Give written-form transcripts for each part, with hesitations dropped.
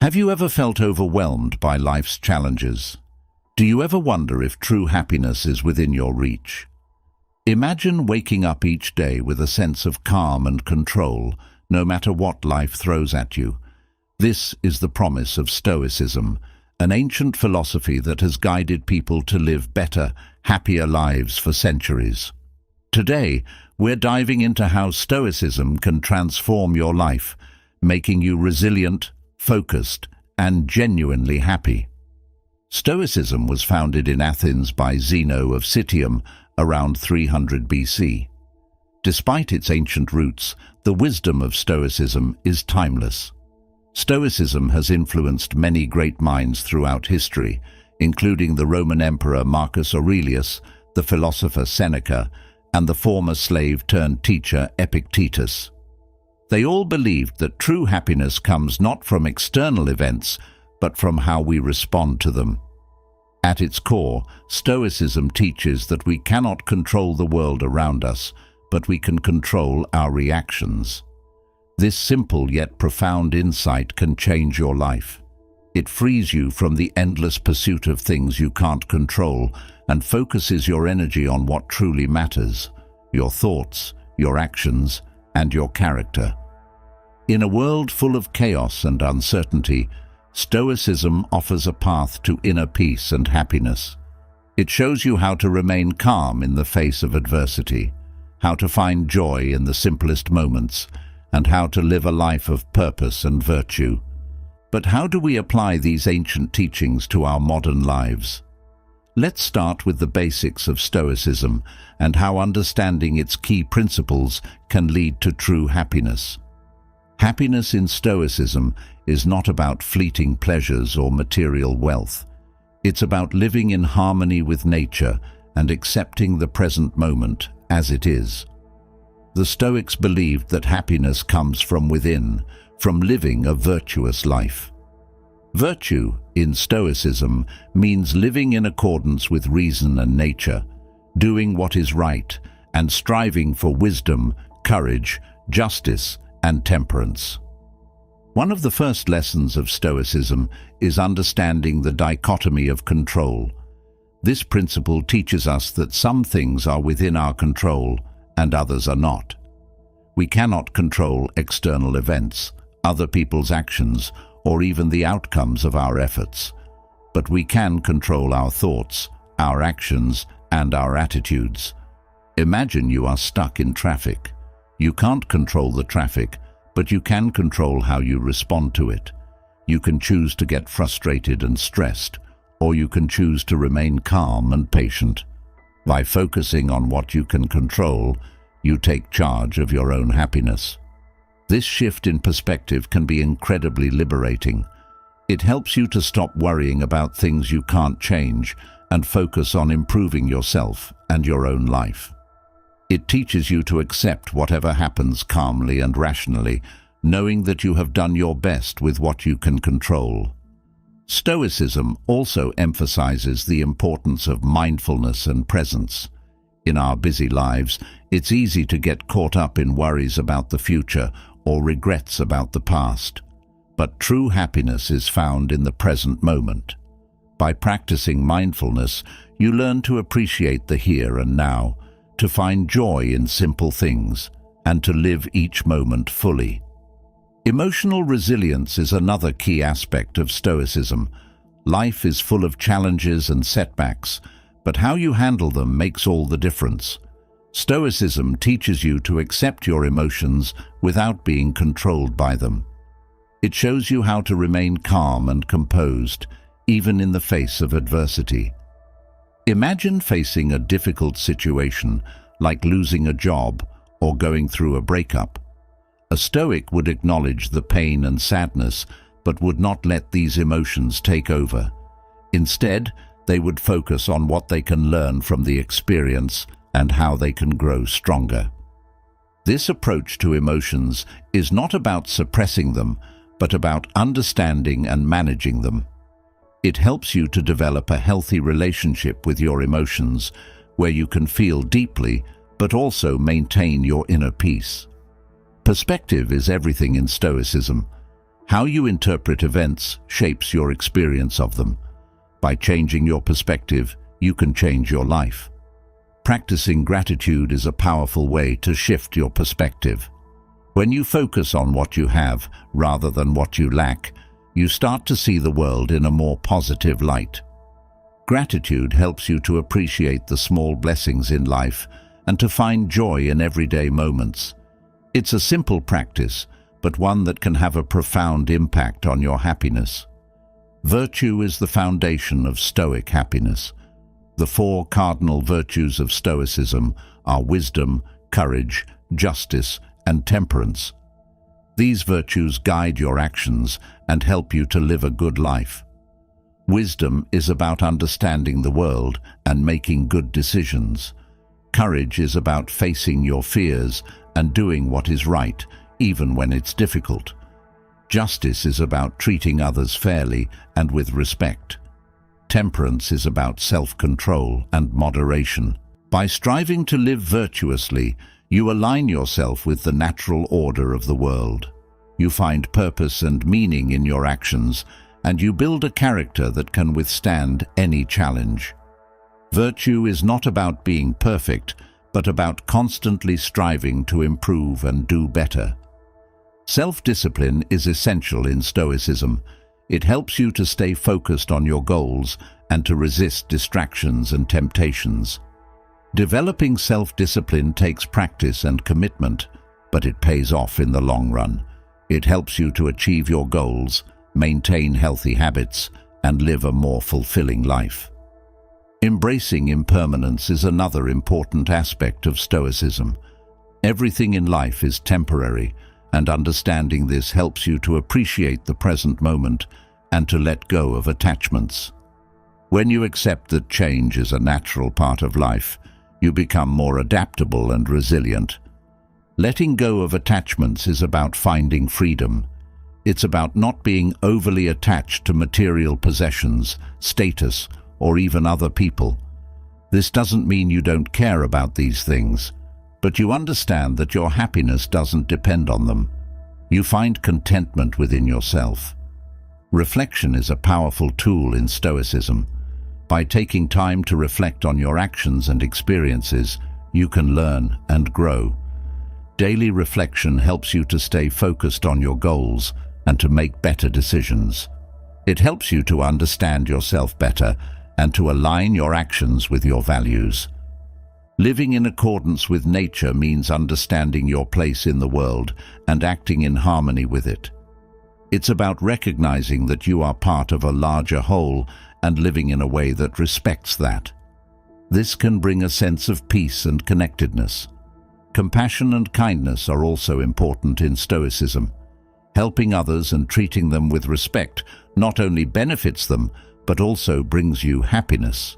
Have you ever felt overwhelmed by life's challenges? Do you ever wonder if true happiness is within your reach? Imagine waking up each day with a sense of calm and control, no matter what life throws at you. This is the promise of Stoicism, an ancient philosophy that has guided people to live better, happier lives for centuries. Today, we're diving into how Stoicism can transform your life, making you resilient, focused, and genuinely happy. Stoicism was founded in Athens by Zeno of Citium around 300 BC. Despite its ancient roots, the wisdom of Stoicism is timeless. Stoicism has influenced many great minds throughout history, including the Roman Emperor Marcus Aurelius, the philosopher Seneca, and the former slave-turned-teacher Epictetus. They all believed that true happiness comes not from external events, but from how we respond to them. At its core, Stoicism teaches that we cannot control the world around us, but we can control our reactions. This simple yet profound insight can change your life. It frees you from the endless pursuit of things you can't control and focuses your energy on what truly matters: your thoughts, your actions, and your character. In a world full of chaos and uncertainty, Stoicism offers a path to inner peace and happiness. It shows you how to remain calm in the face of adversity, how to find joy in the simplest moments, and how to live a life of purpose and virtue. But how do we apply these ancient teachings to our modern lives? Let's start with the basics of Stoicism and how understanding its key principles can lead to true happiness. Happiness in Stoicism is not about fleeting pleasures or material wealth. It's about living in harmony with nature and accepting the present moment as it is. The Stoics believed that happiness comes from within, from living a virtuous life. Virtue, in Stoicism, means living in accordance with reason and nature, doing what is right, and striving for wisdom, courage, justice, and temperance. One of the first lessons of Stoicism is understanding the dichotomy of control. This principle teaches us that some things are within our control and others are not. We cannot control external events, other people's actions, or even the outcomes of our efforts. But we can control our thoughts, our actions, and our attitudes. Imagine you are stuck in traffic. You can't control the traffic, but you can control how you respond to it. You can choose to get frustrated and stressed, or you can choose to remain calm and patient. By focusing on what you can control, you take charge of your own happiness. This shift in perspective can be incredibly liberating. It helps you to stop worrying about things you can't change and focus on improving yourself and your own life. It teaches you to accept whatever happens calmly and rationally, knowing that you have done your best with what you can control. Stoicism also emphasizes the importance of mindfulness and presence. In our busy lives, it's easy to get caught up in worries about the future or regrets about the past. But true happiness is found in the present moment. By practicing mindfulness, you learn to appreciate the here and now, to find joy in simple things, and to live each moment fully. Emotional resilience is another key aspect of Stoicism. Life is full of challenges and setbacks, but how you handle them makes all the difference. Stoicism teaches you to accept your emotions without being controlled by them. It shows you how to remain calm and composed, even in the face of adversity. Imagine facing a difficult situation, like losing a job or going through a breakup. A Stoic would acknowledge the pain and sadness, but would not let these emotions take over. Instead, they would focus on what they can learn from the experience and how they can grow stronger. This approach to emotions is not about suppressing them, but about understanding and managing them. It helps you to develop a healthy relationship with your emotions, where you can feel deeply, but also maintain your inner peace. Perspective is everything in Stoicism. How you interpret events shapes your experience of them. By changing your perspective, you can change your life. Practicing gratitude is a powerful way to shift your perspective. When you focus on what you have rather than what you lack, you start to see the world in a more positive light. Gratitude helps you to appreciate the small blessings in life and to find joy in everyday moments. It's a simple practice, but one that can have a profound impact on your happiness. Virtue is the foundation of Stoic happiness. The four cardinal virtues of Stoicism are wisdom, courage, justice, and temperance. These virtues guide your actions and help you to live a good life. Wisdom is about understanding the world and making good decisions. Courage is about facing your fears and doing what is right, even when it's difficult. Justice is about treating others fairly and with respect. Temperance is about self-control and moderation. By striving to live virtuously, you align yourself with the natural order of the world. You find purpose and meaning in your actions, and you build a character that can withstand any challenge. Virtue is not about being perfect, but about constantly striving to improve and do better. Self-discipline is essential in Stoicism. It helps you to stay focused on your goals and to resist distractions and temptations. Developing self-discipline takes practice and commitment, but it pays off in the long run. It helps you to achieve your goals, maintain healthy habits, and live a more fulfilling life. Embracing impermanence is another important aspect of Stoicism. Everything in life is temporary, and understanding this helps you to appreciate the present moment and to let go of attachments. When you accept that change is a natural part of life, you become more adaptable and resilient. Letting go of attachments is about finding freedom. It's about not being overly attached to material possessions, status, or even other people. This doesn't mean you don't care about these things, but you understand that your happiness doesn't depend on them. You find contentment within yourself. Reflection is a powerful tool in Stoicism. By taking time to reflect on your actions and experiences, you can learn and grow. Daily reflection helps you to stay focused on your goals and to make better decisions. It helps you to understand yourself better and to align your actions with your values. Living in accordance with nature means understanding your place in the world and acting in harmony with it. It's about recognizing that you are part of a larger whole and living in a way that respects that. This can bring a sense of peace and connectedness. Compassion and kindness are also important in Stoicism. Helping others and treating them with respect not only benefits them, but also brings you happiness.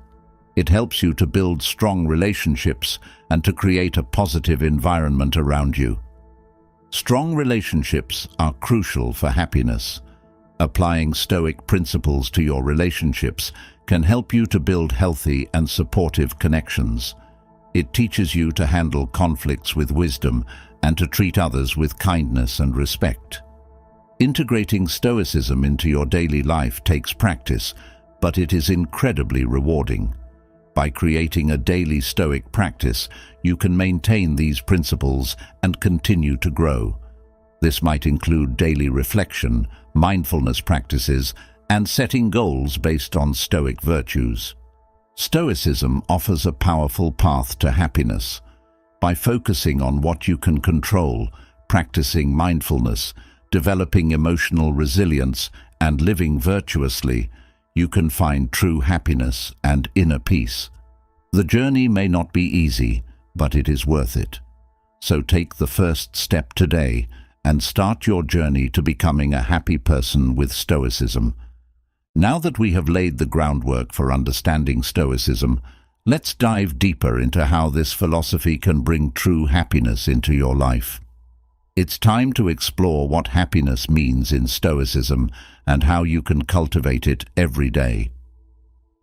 It helps you to build strong relationships and to create a positive environment around you. Strong relationships are crucial for happiness. Applying Stoic principles to your relationships can help you to build healthy and supportive connections. It teaches you to handle conflicts with wisdom and to treat others with kindness and respect. Integrating Stoicism into your daily life takes practice, but it is incredibly rewarding. By creating a daily Stoic practice, you can maintain these principles and continue to grow. This might include daily reflection, mindfulness practices, and setting goals based on Stoic virtues. Stoicism offers a powerful path to happiness. By focusing on what you can control, practicing mindfulness, developing emotional resilience, and living virtuously, you can find true happiness and inner peace. The journey may not be easy, but it is worth it. So take the first step today and start your journey to becoming a happy person with Stoicism. Now that we have laid the groundwork for understanding Stoicism, let's dive deeper into how this philosophy can bring true happiness into your life. It's time to explore what happiness means in Stoicism and how you can cultivate it every day.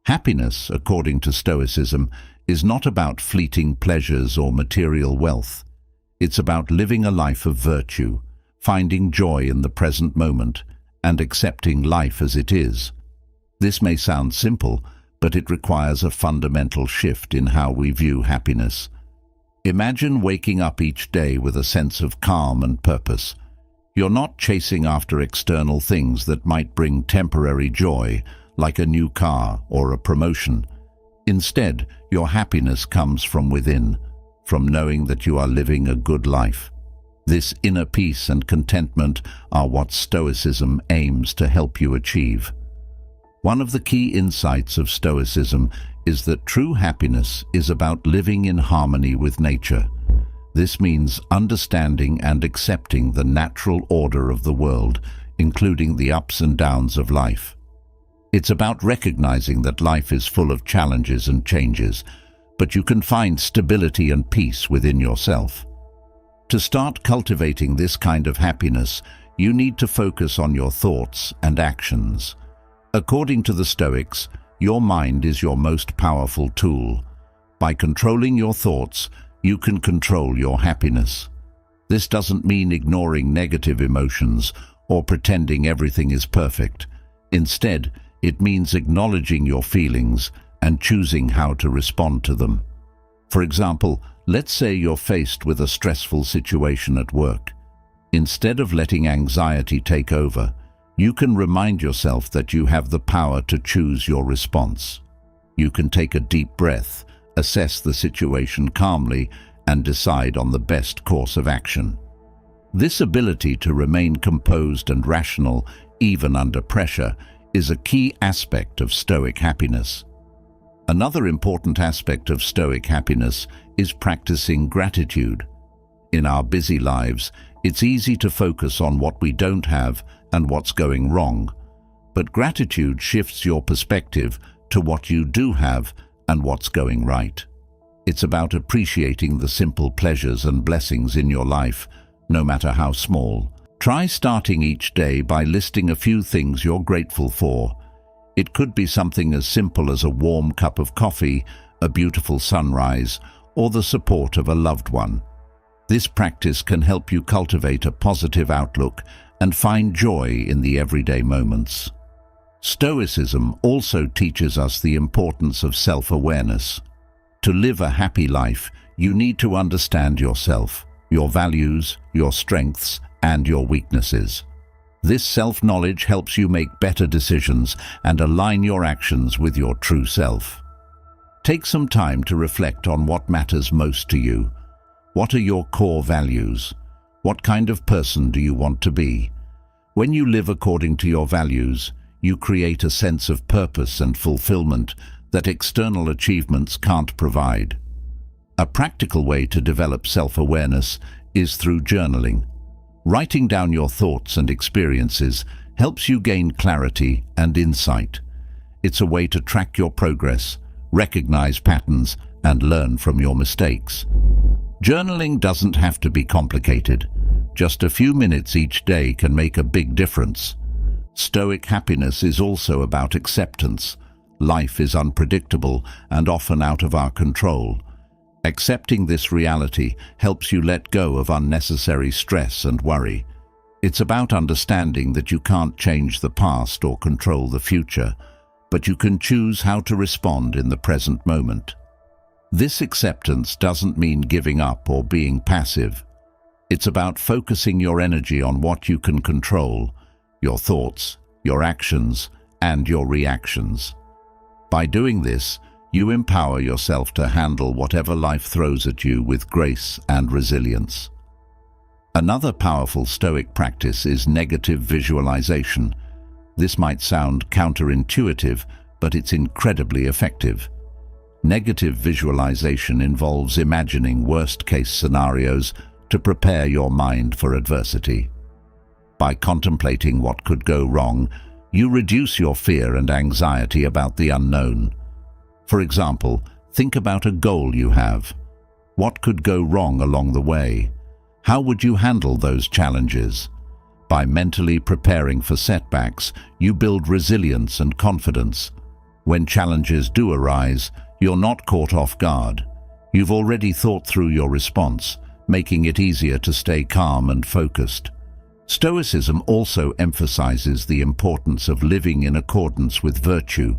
Happiness, according to Stoicism, is not about fleeting pleasures or material wealth. It's about living a life of virtue, finding joy in the present moment, and accepting life as it is. This may sound simple, but it requires a fundamental shift in how we view happiness. Imagine waking up each day with a sense of calm and purpose. You're not chasing after external things that might bring temporary joy, like a new car or a promotion. Instead, your happiness comes from within, from knowing that you are living a good life. This inner peace and contentment are what Stoicism aims to help you achieve. One of the key insights of Stoicism is that true happiness is about living in harmony with nature. This means understanding and accepting the natural order of the world, including the ups and downs of life. It's about recognizing that life is full of challenges and changes, but you can find stability and peace within yourself. To start cultivating this kind of happiness, you need to focus on your thoughts and actions. According to the Stoics, your mind is your most powerful tool. By controlling your thoughts, you can control your happiness. This doesn't mean ignoring negative emotions or pretending everything is perfect. Instead, it means acknowledging your feelings and choosing how to respond to them. For example, let's say you're faced with a stressful situation at work. Instead of letting anxiety take over, you can remind yourself that you have the power to choose your response. You can take a deep breath, assess the situation calmly, and decide on the best course of action. This ability to remain composed and rational, even under pressure, is a key aspect of Stoic happiness. Another important aspect of Stoic happiness is practicing gratitude. In our busy lives, it's easy to focus on what we don't have and what's going wrong, but gratitude shifts your perspective to what you do have and what's going right. It's about appreciating the simple pleasures and blessings in your life, no matter how small. Try starting each day by listing a few things you're grateful for. It could be something as simple as a warm cup of coffee, a beautiful sunrise, or the support of a loved one. This practice can help you cultivate a positive outlook and find joy in the everyday moments. Stoicism also teaches us the importance of self-awareness. To live a happy life, you need to understand yourself, your values, your strengths, and your weaknesses. This self-knowledge helps you make better decisions and align your actions with your true self. Take some time to reflect on what matters most to you. What are your core values? What kind of person do you want to be? When you live according to your values, you create a sense of purpose and fulfillment that external achievements can't provide. A practical way to develop self-awareness is through journaling. Writing down your thoughts and experiences helps you gain clarity and insight. It's a way to track your progress, recognize patterns, and learn from your mistakes. Journaling doesn't have to be complicated. Just a few minutes each day can make a big difference. Stoic happiness is also about acceptance. Life is unpredictable and often out of our control. Accepting this reality helps you let go of unnecessary stress and worry. It's about understanding that you can't change the past or control the future, but you can choose how to respond in the present moment. This acceptance doesn't mean giving up or being passive. It's about focusing your energy on what you can control, your thoughts, your actions, and your reactions. By doing this, you empower yourself to handle whatever life throws at you with grace and resilience. Another powerful Stoic practice is negative visualization. This might sound counterintuitive, but it's incredibly effective. Negative visualization involves imagining worst-case scenarios to prepare your mind for adversity. By contemplating what could go wrong, you reduce your fear and anxiety about the unknown. For example, think about a goal you have. What could go wrong along the way? How would you handle those challenges? By mentally preparing for setbacks, you build resilience and confidence. When challenges do arise, you're not caught off guard. You've already thought through your response, making it easier to stay calm and focused. Stoicism also emphasizes the importance of living in accordance with virtue.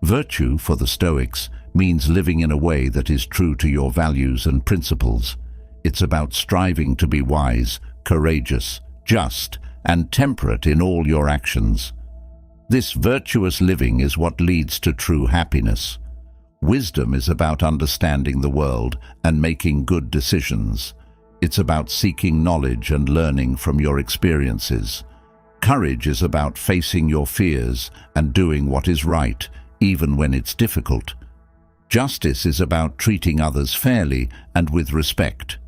Virtue, for the Stoics, means living in a way that is true to your values and principles. It's about striving to be wise, courageous, just, and temperate in all your actions. This virtuous living is what leads to true happiness. Wisdom is about understanding the world and making good decisions. It's about seeking knowledge and learning from your experiences. Courage is about facing your fears and doing what is right, even when it's difficult. Justice is about treating others fairly and with respect.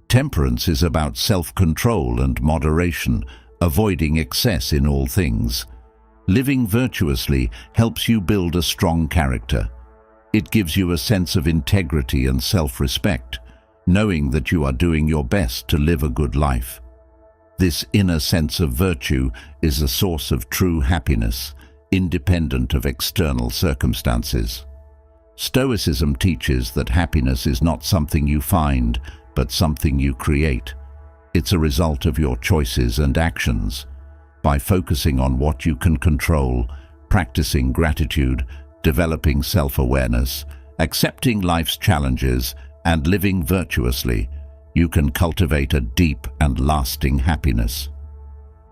Temperance is about self-control and moderation, avoiding excess in all things. Living virtuously helps you build a strong character. It gives you a sense of integrity and self-respect, knowing that you are doing your best to live a good life. This inner sense of virtue is a source of true happiness, independent of external circumstances. Stoicism teaches that happiness is not something you find, but something you create. It's a result of your choices and actions. By focusing on what you can control, practicing gratitude, developing self-awareness, accepting life's challenges, and living virtuously, you can cultivate a deep and lasting happiness.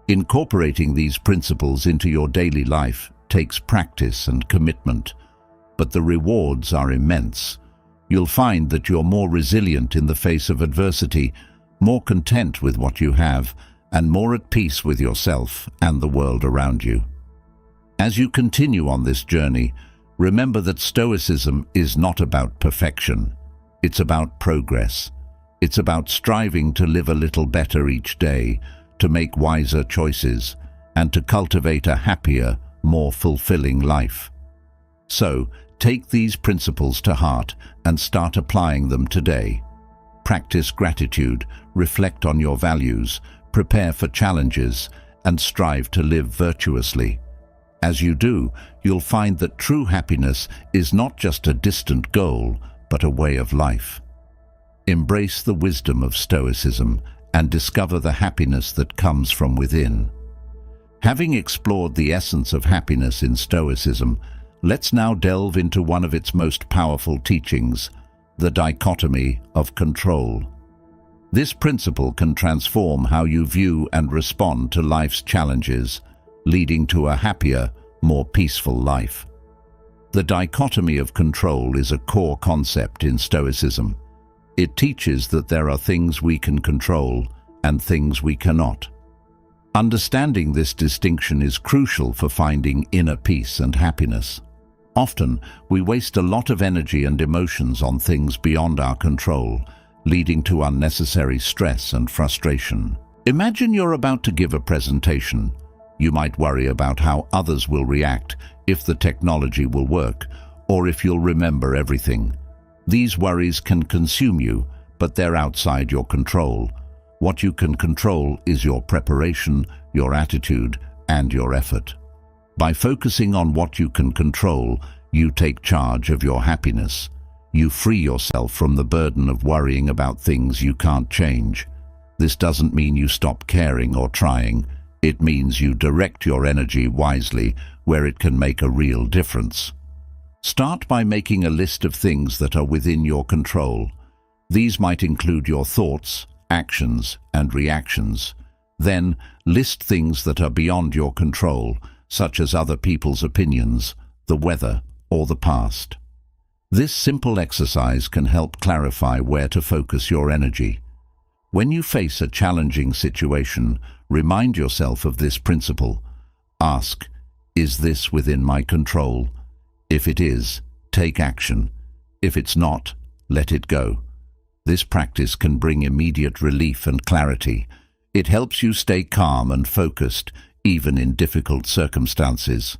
Incorporating these principles into your daily life takes practice and commitment, but the rewards are immense. You'll find that you're more resilient in the face of adversity, more content with what you have, and more at peace with yourself and the world around you. As you continue on this journey, remember that Stoicism is not about perfection. It's about progress. It's about striving to live a little better each day, to make wiser choices, and to cultivate a happier, more fulfilling life. So, take these principles to heart and start applying them today. Practice gratitude, reflect on your values, prepare for challenges, and strive to live virtuously. As you do, you'll find that true happiness is not just a distant goal, but a way of life. Embrace the wisdom of Stoicism and discover the happiness that comes from within. Having explored the essence of happiness in Stoicism, let's now delve into one of its most powerful teachings, the dichotomy of control. This principle can transform how you view and respond to life's challenges, leading to a happier, more peaceful life. The dichotomy of control is a core concept in Stoicism. It teaches that there are things we can control and things we cannot. Understanding this distinction is crucial for finding inner peace and happiness. Often, we waste a lot of energy and emotions on things beyond our control, leading to unnecessary stress and frustration. Imagine you're about to give a presentation. You might worry about how others will react, if the technology will work, or if you'll remember everything. These worries can consume you, but they're outside your control. What you can control is your preparation, your attitude, and your effort. By focusing on what you can control, you take charge of your happiness. You free yourself from the burden of worrying about things you can't change. This doesn't mean you stop caring or trying. It means you direct your energy wisely where it can make a real difference. Start by making a list of things that are within your control. These might include your thoughts, actions, and reactions. Then, list things that are beyond your control, such as other people's opinions, the weather, or the past. This simple exercise can help clarify where to focus your energy. When you face a challenging situation, remind yourself of this principle. Ask, is this within my control? If it is, take action. If it's not, let it go. This practice can bring immediate relief and clarity. It helps you stay calm and focused, even in difficult circumstances.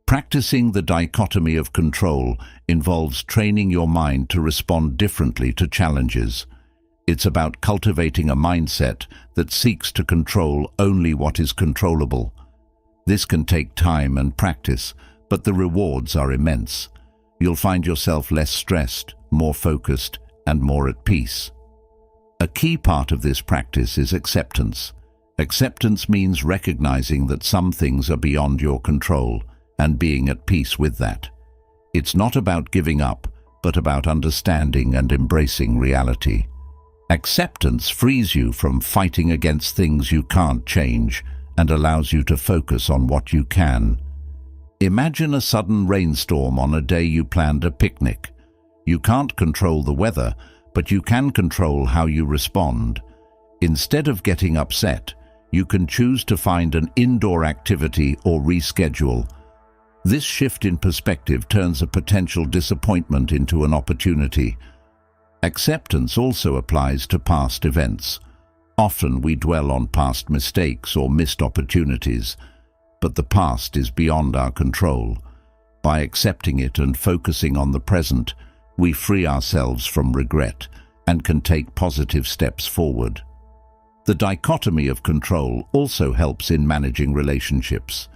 Practicing the dichotomy of control involves training your mind to respond differently to challenges. It's about cultivating a mindset that seeks to control only what is controllable. This can take time and practice, but the rewards are immense. You'll find yourself less stressed, more focused, and more at peace. A key part of this practice is acceptance. Acceptance means recognizing that some things are beyond your control and being at peace with that. It's not about giving up, but about understanding and embracing reality. Acceptance frees you from fighting against things you can't change and allows you to focus on what you can. Imagine a sudden rainstorm on a day you planned a picnic. You can't control the weather, but you can control how you respond. Instead of getting upset, you can choose to find an indoor activity or reschedule. This shift in perspective turns a potential disappointment into an opportunity. Acceptance also applies to past events. Often we dwell on past mistakes or missed opportunities, but the past is beyond our control. By accepting it and focusing on the present, we free ourselves from regret and can take positive steps forward. The dichotomy of control also helps in managing relationships.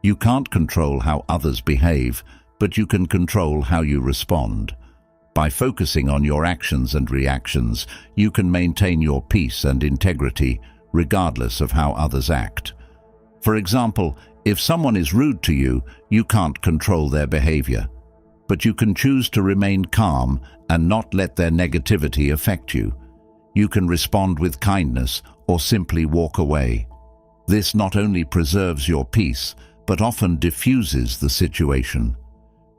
You can't control how others behave, but you can control how you respond. By focusing on your actions and reactions, you can maintain your peace and integrity, regardless of how others act. For example, if someone is rude to you, you can't control their behavior, but you can choose to remain calm and not let their negativity affect you. You can respond with kindness or simply walk away. This not only preserves your peace, but often diffuses the situation.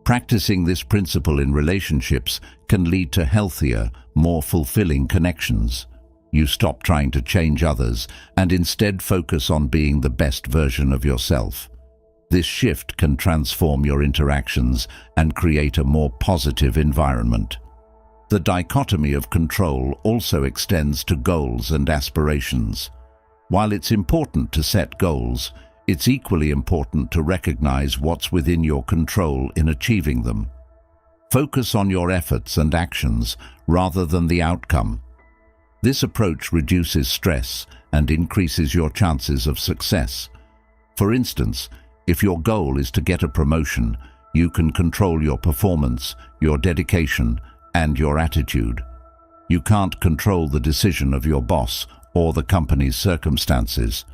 Practicing this principle in relationships can lead to healthier, more fulfilling connections. You stop trying to change others and instead focus on being the best version of yourself. This shift can transform your interactions and create a more positive environment. The dichotomy of control also extends to goals and aspirations. While it's important to set goals, it's equally important to recognize what's within your control in achieving them. Focus on your efforts and actions rather than the outcome. This approach reduces stress and increases your chances of success. For instance, if your goal is to get a promotion, you can control your performance, your dedication, and your attitude. You can't control the decision of your boss or the company's circumstances.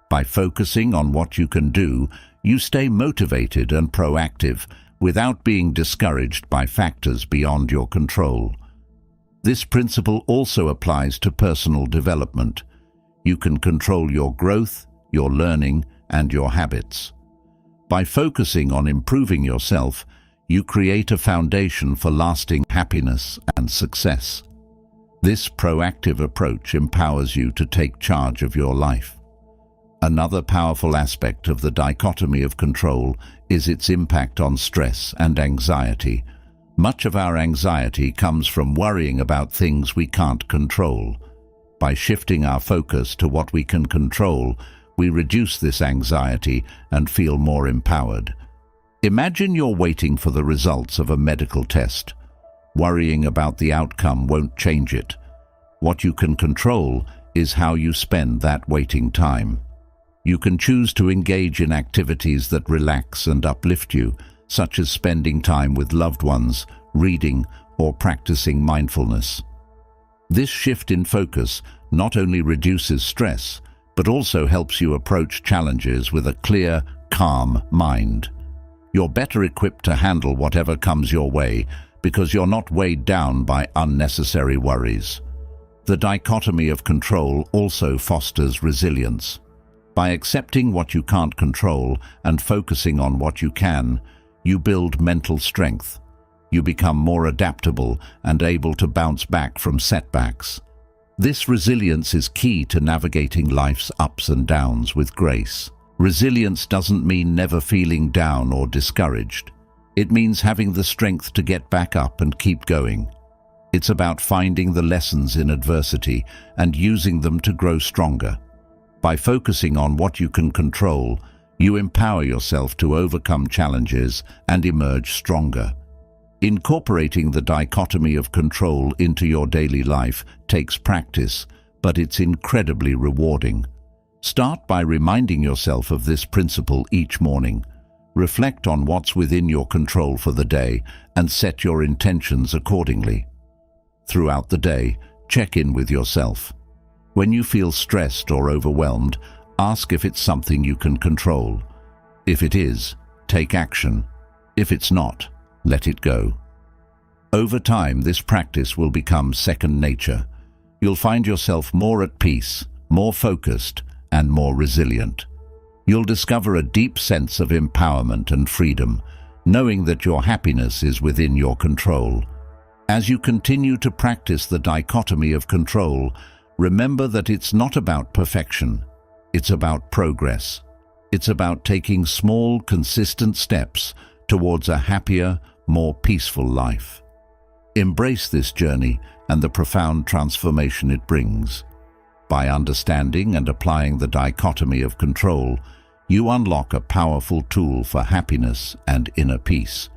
By focusing on what you can do, you stay motivated and proactive without being discouraged by factors beyond your control. This principle also applies to personal development. You can control your growth, your learning, and your habits. By focusing on improving yourself, you create a foundation for lasting happiness and success. This proactive approach empowers you to take charge of your life. Another powerful aspect of the dichotomy of control is its impact on stress and anxiety. Much of our anxiety comes from worrying about things we can't control. By shifting our focus to what we can control, we reduce this anxiety and feel more empowered. Imagine you're waiting for the results of a medical test. Worrying about the outcome won't change it. What you can control is how you spend that waiting time. You can choose to engage in activities that relax and uplift you, such as spending time with loved ones, reading, or practicing mindfulness. This shift in focus not only reduces stress, but also helps you approach challenges with a clear, calm mind. You're better equipped to handle whatever comes your way because you're not weighed down by unnecessary worries. The dichotomy of control also fosters resilience. By accepting what you can't control and focusing on what you can, you build mental strength. You become more adaptable and able to bounce back from setbacks. This resilience is key to navigating life's ups and downs with grace. Resilience doesn't mean never feeling down or discouraged. It means having the strength to get back up and keep going. It's about finding the lessons in adversity and using them to grow stronger. By focusing on what you can control, you empower yourself to overcome challenges and emerge stronger. Incorporating the dichotomy of control into your daily life takes practice, but it's incredibly rewarding. Start by reminding yourself of this principle each morning. Reflect on what's within your control for the day and set your intentions accordingly. Throughout the day, check in with yourself. When you feel stressed or overwhelmed, ask if it's something you can control. If it is, take action. If it's not, let it go. Over time, this practice will become second nature. You'll find yourself more at peace, more focused, and more resilient. You'll discover a deep sense of empowerment and freedom, knowing that your happiness is within your control. As you continue to practice the dichotomy of control, remember that it's not about perfection. It's about progress. It's about taking small, consistent steps towards a happier, more peaceful life. Embrace this journey and the profound transformation it brings. By understanding and applying the dichotomy of control, you unlock a powerful tool for happiness and inner peace.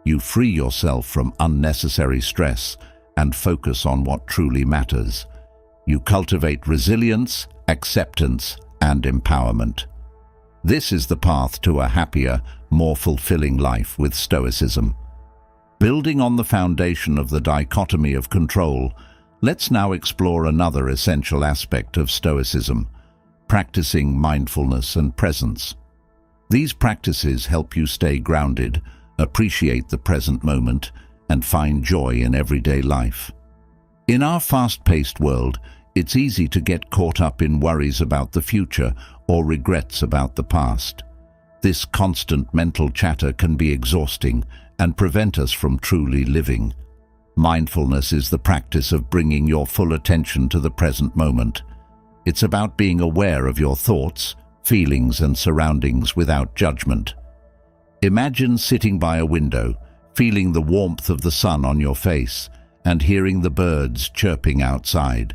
You free yourself from unnecessary stress and focus on what truly matters. You cultivate resilience, acceptance, and empowerment. This is the path to a happier, more fulfilling life with Stoicism. Building on the foundation of the dichotomy of control, let's now explore another essential aspect of Stoicism: practicing mindfulness and presence. These practices help you stay grounded, appreciate the present moment, and find joy in everyday life. In our fast-paced world, it's easy to get caught up in worries about the future or regrets about the past. This constant mental chatter can be exhausting and prevent us from truly living. Mindfulness is the practice of bringing your full attention to the present moment. It's about being aware of your thoughts, feelings, and surroundings without judgment. Imagine sitting by a window, feeling the warmth of the sun on your face, and hearing the birds chirping outside.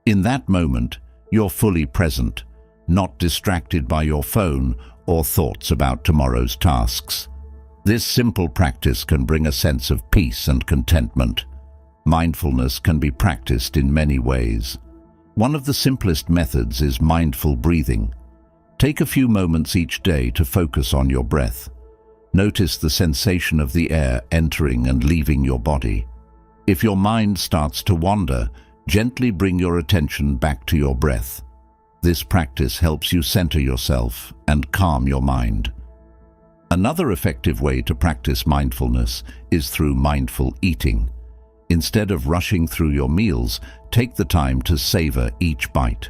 In that moment, you're fully present, not distracted by your phone or thoughts about tomorrow's tasks. This simple practice can bring a sense of peace and contentment. Mindfulness can be practiced in many ways. One of the simplest methods is mindful breathing. Take a few moments each day to focus on your breath. Notice the sensation of the air entering and leaving your body. If your mind starts to wander, gently bring your attention back to your breath. This practice helps you center yourself and calm your mind. Another effective way to practice mindfulness is through mindful eating. Instead of rushing through your meals, take the time to savor each bite.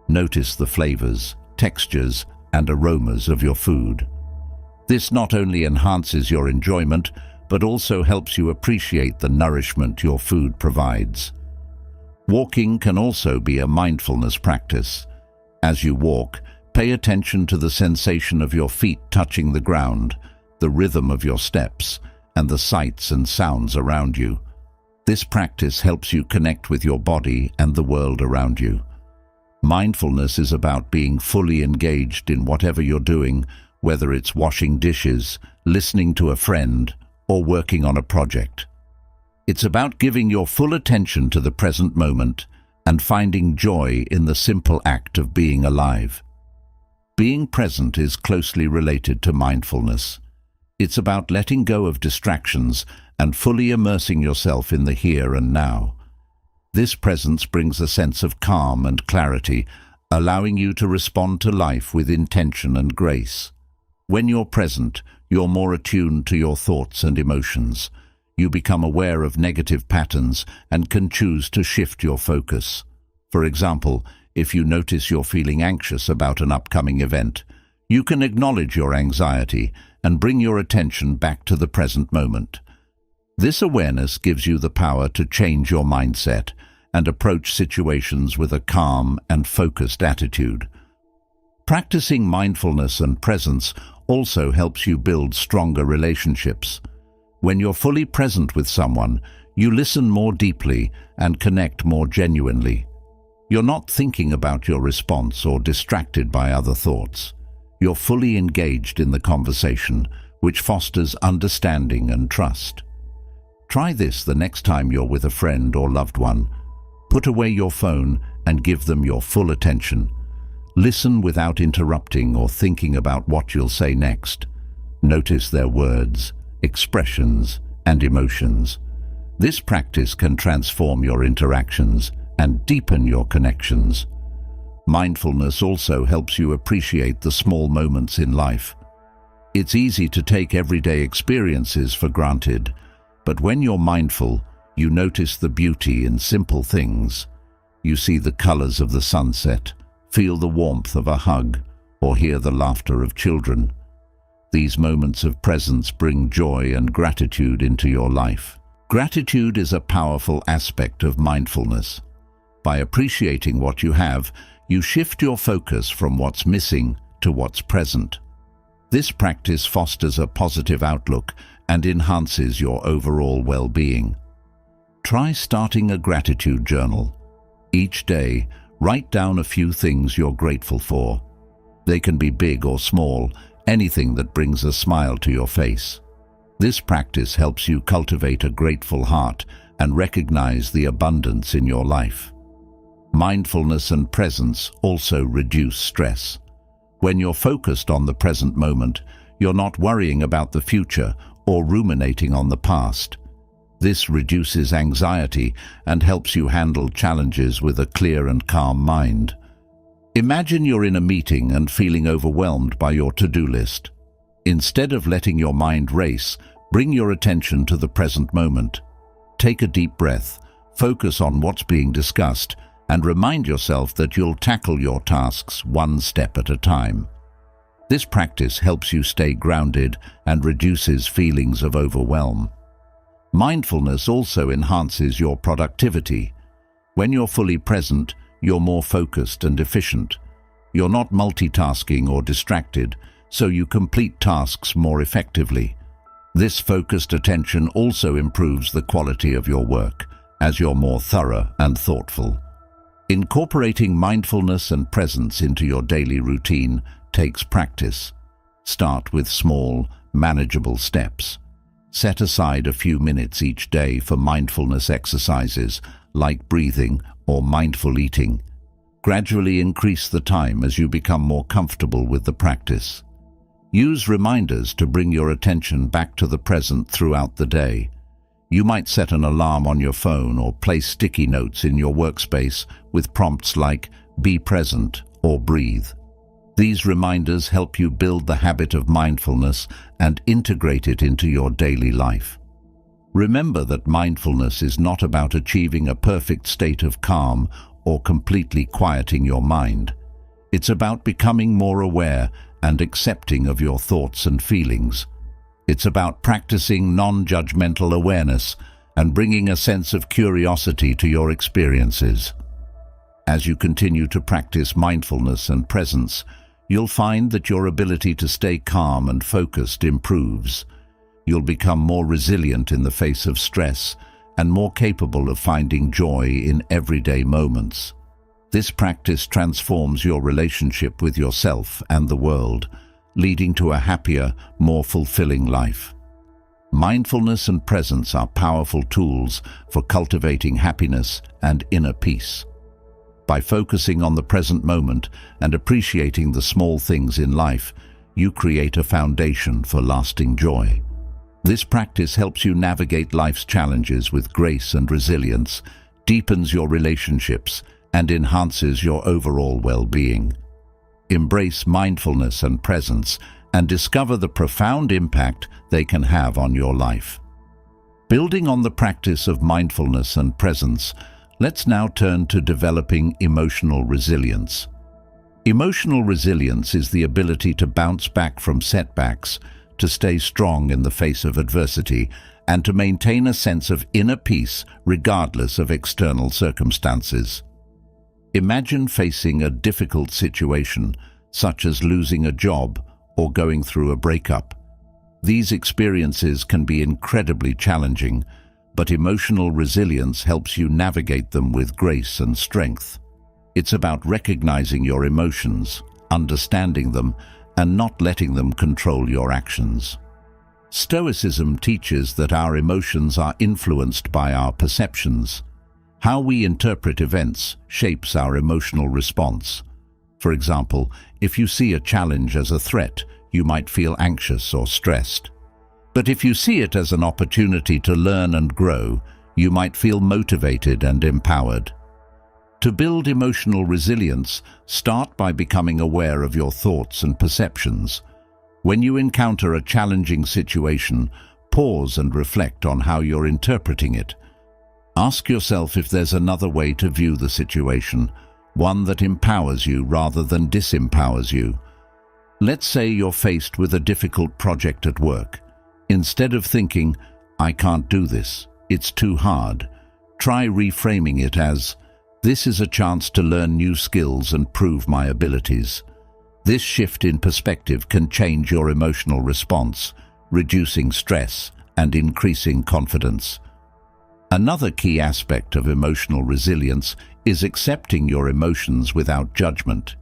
Notice the flavors, textures, and aromas of your food. This not only enhances your enjoyment, but also helps you appreciate the nourishment your food provides. Walking can also be a mindfulness practice. As you walk, pay attention to the sensation of your feet touching the ground, the rhythm of your steps, and the sights and sounds around you. This practice helps you connect with your body and the world around you. Mindfulness is about being fully engaged in whatever you're doing, whether it's washing dishes, listening to a friend, or working on a project. It's about giving your full attention to the present moment and finding joy in the simple act of being alive. Being present is closely related to mindfulness. It's about letting go of distractions and fully immersing yourself in the here and now. This presence brings a sense of calm and clarity, allowing you to respond to life with intention and grace. When you're present, you're more attuned to your thoughts and emotions. You become aware of negative patterns and can choose to shift your focus. For example, if you notice you're feeling anxious about an upcoming event, you can acknowledge your anxiety and bring your attention back to the present moment. This awareness gives you the power to change your mindset and approach situations with a calm and focused attitude. Practicing mindfulness and presence also helps you build stronger relationships. When you're fully present with someone, you listen more deeply and connect more genuinely. You're not thinking about your response or distracted by other thoughts. You're fully engaged in the conversation, which fosters understanding and trust. Try this the next time you're with a friend or loved one. Put away your phone and give them your full attention. Listen without interrupting or thinking about what you'll say next. Notice their words, expressions, and emotions. This practice can transform your interactions and deepen your connections. Mindfulness also helps you appreciate the small moments in life. It's easy to take everyday experiences for granted, but when you're mindful, you notice the beauty in simple things. You see the colors of the sunset, feel the warmth of a hug, or hear the laughter of children. These moments of presence bring joy and gratitude into your life. Gratitude is a powerful aspect of mindfulness. By appreciating what you have, you shift your focus from what's missing to what's present. This practice fosters a positive outlook and enhances your overall well-being. Try starting a gratitude journal. Each day, write down a few things you're grateful for. They can be big or small, anything that brings a smile to your face. This practice helps you cultivate a grateful heart and recognize the abundance in your life. Mindfulness and presence also reduce stress. When you're focused on the present moment, you're not worrying about the future or ruminating on the past. This reduces anxiety and helps you handle challenges with a clear and calm mind. Imagine you're in a meeting and feeling overwhelmed by your to-do list. Instead of letting your mind race, bring your attention to the present moment. Take a deep breath, focus on what's being discussed, and remind yourself that you'll tackle your tasks one step at a time. This practice helps you stay grounded and reduces feelings of overwhelm. Mindfulness also enhances your productivity. When you're fully present, you're more focused and efficient. You're not multitasking or distracted, so you complete tasks more effectively. This focused attention also improves the quality of your work, as you're more thorough and thoughtful. Incorporating mindfulness and presence into your daily routine takes practice. Start with small, manageable steps. Set aside a few minutes each day for mindfulness exercises like breathing or mindful eating. Gradually increase the time as you become more comfortable with the practice. Use reminders to bring your attention back to the present throughout the day. You might set an alarm on your phone or place sticky notes in your workspace with prompts like "Be present" or "Breathe." These reminders help you build the habit of mindfulness and integrate it into your daily life. Remember that mindfulness is not about achieving a perfect state of calm or completely quieting your mind. It's about becoming more aware and accepting of your thoughts and feelings. It's about practicing non-judgmental awareness and bringing a sense of curiosity to your experiences. As you continue to practice mindfulness and presence, you'll find that your ability to stay calm and focused improves. You'll become more resilient in the face of stress and more capable of finding joy in everyday moments. This practice transforms your relationship with yourself and the world, leading to a happier, more fulfilling life. Mindfulness and presence are powerful tools for cultivating happiness and inner peace. By focusing on the present moment and appreciating the small things in life, you create a foundation for lasting joy. This practice helps you navigate life's challenges with grace and resilience, deepens your relationships, and enhances your overall well-being. Embrace mindfulness and presence and discover the profound impact they can have on your life. Building on the practice of mindfulness and presence, let's now turn to developing emotional resilience. Emotional resilience is the ability to bounce back from setbacks, to stay strong in the face of adversity, and to maintain a sense of inner peace regardless of external circumstances. Imagine facing a difficult situation, such as losing a job or going through a breakup. These experiences can be incredibly challenging, but emotional resilience helps you navigate them with grace and strength. It's about recognizing your emotions, understanding them, and not letting them control your actions. Stoicism teaches that our emotions are influenced by our perceptions. How we interpret events shapes our emotional response. For example, if you see a challenge as a threat, you might feel anxious or stressed. But if you see it as an opportunity to learn and grow, you might feel motivated and empowered. To build emotional resilience, start by becoming aware of your thoughts and perceptions. When you encounter a challenging situation, pause and reflect on how you're interpreting it. Ask yourself if there's another way to view the situation, one that empowers you rather than disempowers you. Let's say you're faced with a difficult project at work. Instead of thinking, "I can't do this, it's too hard," try reframing it as, "This is a chance to learn new skills and prove my abilities." This shift in perspective can change your emotional response, reducing stress and increasing confidence. Another key aspect of emotional resilience is accepting your emotions without judgment.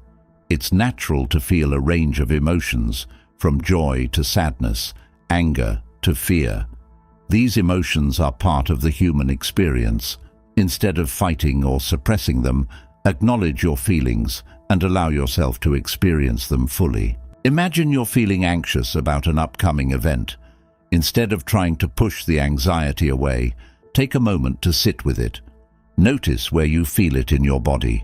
It's natural to feel a range of emotions, from joy to sadness, anger to fear. These emotions are part of the human experience. Instead of fighting or suppressing them, acknowledge your feelings and allow yourself to experience them fully. Imagine you're feeling anxious about an upcoming event. Instead of trying to push the anxiety away, take a moment to sit with it. Notice where you feel it in your body.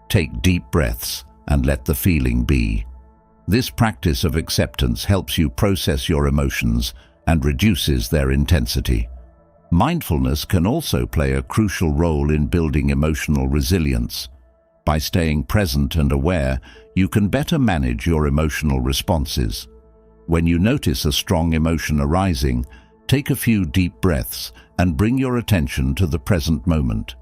Take deep breaths and let the feeling be. This practice of acceptance helps you process your emotions and reduces their intensity. Mindfulness can also play a crucial role in building emotional resilience. By staying present and aware, you can better manage your emotional responses. When you notice a strong emotion arising, take a few deep breaths and bring your attention to the present moment.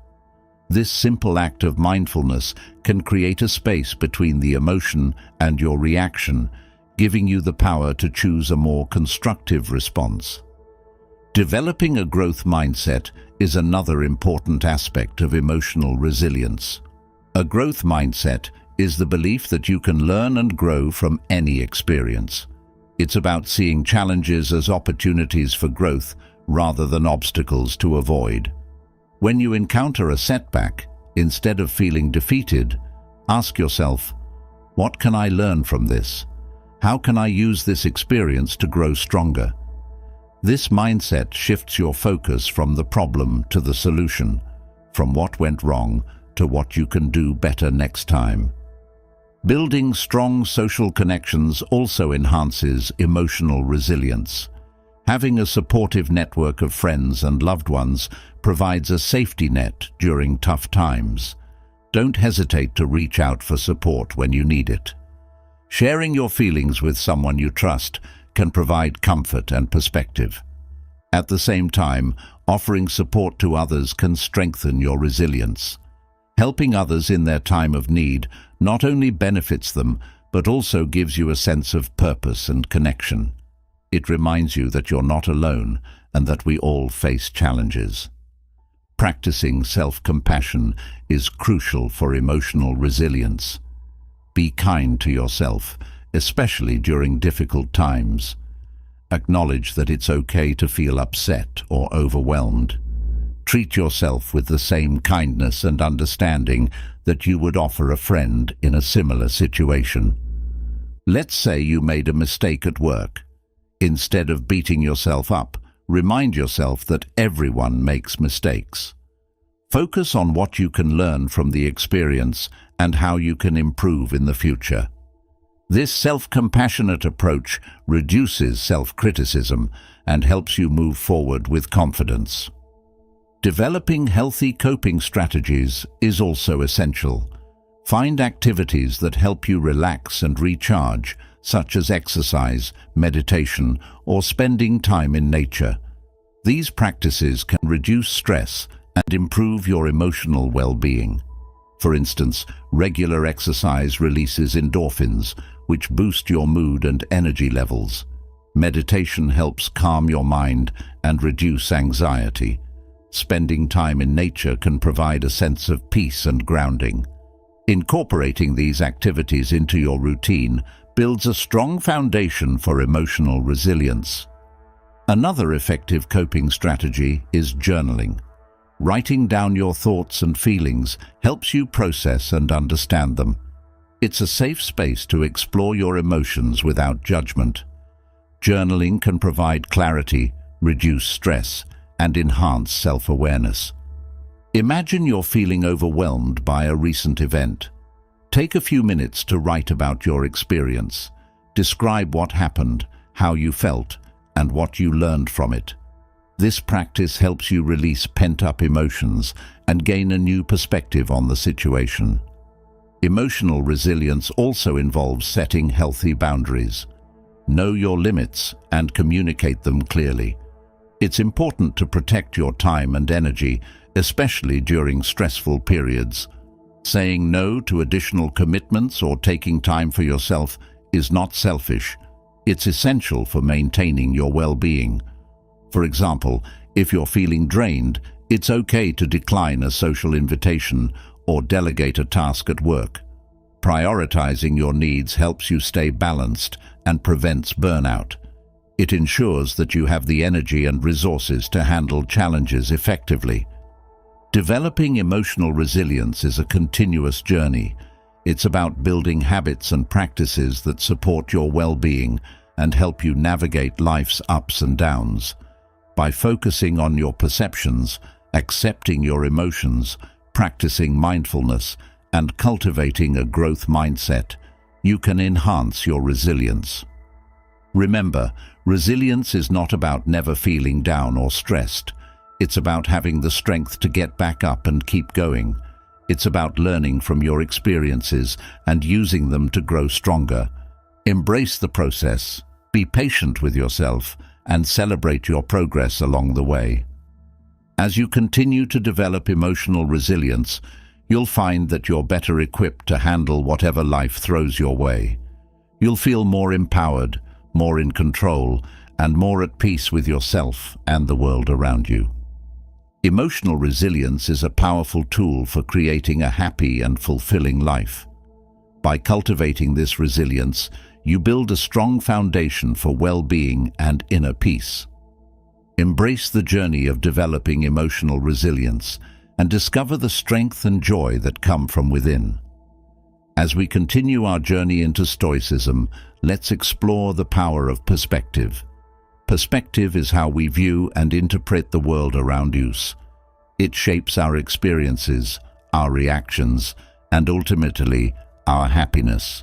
This simple act of mindfulness can create a space between the emotion and your reaction, giving you the power to choose a more constructive response. Developing a growth mindset is another important aspect of emotional resilience. A growth mindset is the belief that you can learn and grow from any experience. It's about seeing challenges as opportunities for growth rather than obstacles to avoid. When you encounter a setback, instead of feeling defeated, ask yourself, "What can I learn from this? How can I use this experience to grow stronger?" This mindset shifts your focus from the problem to the solution, from what went wrong to what you can do better next time. Building strong social connections also enhances emotional resilience. Having a supportive network of friends and loved ones provides a safety net during tough times. Don't hesitate to reach out for support when you need it. Sharing your feelings with someone you trust can provide comfort and perspective. At the same time, offering support to others can strengthen your resilience. Helping others in their time of need not only benefits them, but also gives you a sense of purpose and connection. It reminds you that you're not alone and that we all face challenges. Practicing self-compassion is crucial for emotional resilience. Be kind to yourself, especially during difficult times. Acknowledge that it's okay to feel upset or overwhelmed. Treat yourself with the same kindness and understanding that you would offer a friend in a similar situation. Let's say you made a mistake at work. Instead of beating yourself up, remind yourself that everyone makes mistakes. Focus on what you can learn from the experience and how you can improve in the future. This self-compassionate approach reduces self-criticism and helps you move forward with confidence. Developing healthy coping strategies is also essential. Find activities that help you relax and recharge, such as exercise, meditation, or spending time in nature. These practices can reduce stress and improve your emotional well-being. For instance, regular exercise releases endorphins, which boost your mood and energy levels. Meditation helps calm your mind and reduce anxiety. Spending time in nature can provide a sense of peace and grounding. Incorporating these activities into your routine builds a strong foundation for emotional resilience. Another effective coping strategy is journaling. Writing down your thoughts and feelings helps you process and understand them. It's a safe space to explore your emotions without judgment. Journaling can provide clarity, reduce stress, and enhance self-awareness. Imagine you're feeling overwhelmed by a recent event. Take a few minutes to write about your experience. Describe what happened, how you felt, and what you learned from it. This practice helps you release pent-up emotions and gain a new perspective on the situation. Emotional resilience also involves setting healthy boundaries. Know your limits and communicate them clearly. It's important to protect your time and energy, especially during stressful periods. Saying no to additional commitments or taking time for yourself is not selfish. It's essential for maintaining your well-being. For example, if you're feeling drained, it's okay to decline a social invitation or delegate a task at work. Prioritizing your needs helps you stay balanced and prevents burnout. It ensures that you have the energy and resources to handle challenges effectively. Developing emotional resilience is a continuous journey. It's about building habits and practices that support your well-being and help you navigate life's ups and downs. By focusing on your perceptions, accepting your emotions, practicing mindfulness, and cultivating a growth mindset, you can enhance your resilience. Remember, resilience is not about never feeling down or stressed. It's about having the strength to get back up and keep going. It's about learning from your experiences and using them to grow stronger. Embrace the process, be patient with yourself, and celebrate your progress along the way. As you continue to develop emotional resilience, you'll find that you're better equipped to handle whatever life throws your way. You'll feel more empowered, more in control, and more at peace with yourself and the world around you. Emotional resilience is a powerful tool for creating a happy and fulfilling life. By cultivating this resilience, you build a strong foundation for well-being and inner peace. Embrace the journey of developing emotional resilience and discover the strength and joy that come from within. As we continue our journey into Stoicism, let's explore the power of perspective. Perspective is how we view and interpret the world around us. It shapes our experiences, our reactions, and ultimately, our happiness.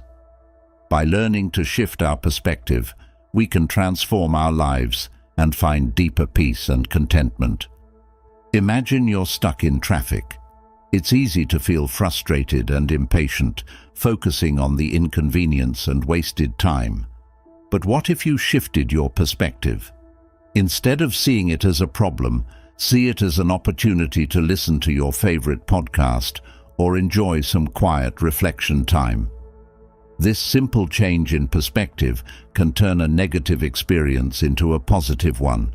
By learning to shift our perspective, we can transform our lives and find deeper peace and contentment. Imagine you're stuck in traffic. It's easy to feel frustrated and impatient, focusing on the inconvenience and wasted time. But what if you shifted your perspective? Instead of seeing it as a problem, see it as an opportunity to listen to your favorite podcast or enjoy some quiet reflection time. This simple change in perspective can turn a negative experience into a positive one.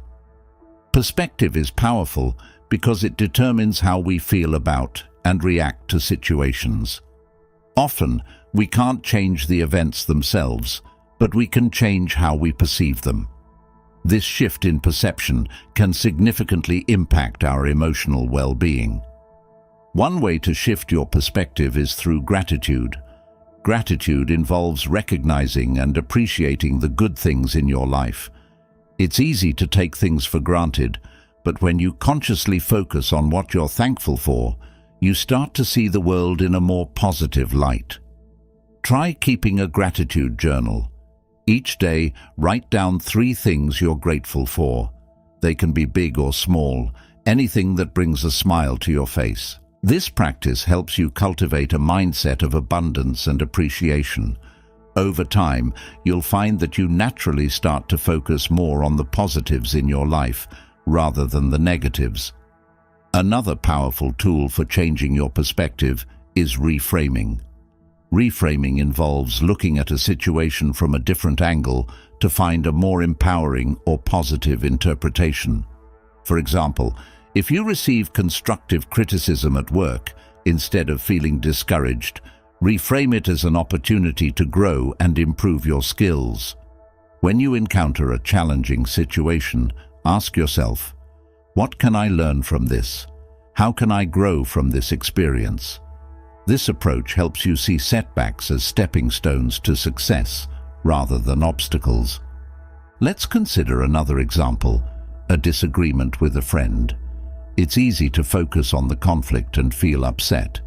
Perspective is powerful because it determines how we feel about and react to situations. Often, we can't change the events themselves, but we can change how we perceive them. This shift in perception can significantly impact our emotional well-being. One way to shift your perspective is through gratitude. Gratitude involves recognizing and appreciating the good things in your life. It's easy to take things for granted, but when you consciously focus on what you're thankful for, you start to see the world in a more positive light. Try keeping a gratitude journal. Each day, write down 3 things you're grateful for. They can be big or small, anything that brings a smile to your face. This practice helps you cultivate a mindset of abundance and appreciation. Over time, you'll find that you naturally start to focus more on the positives in your life rather than the negatives. Another powerful tool for changing your perspective is reframing. Reframing involves looking at a situation from a different angle to find a more empowering or positive interpretation. For example, if you receive constructive criticism at work, instead of feeling discouraged, reframe it as an opportunity to grow and improve your skills. When you encounter a challenging situation, ask yourself, what can I learn from this? How can I grow from this experience? This approach helps you see setbacks as stepping stones to success, rather than obstacles. Let's consider another example, a disagreement with a friend. It's easy to focus on the conflict and feel upset,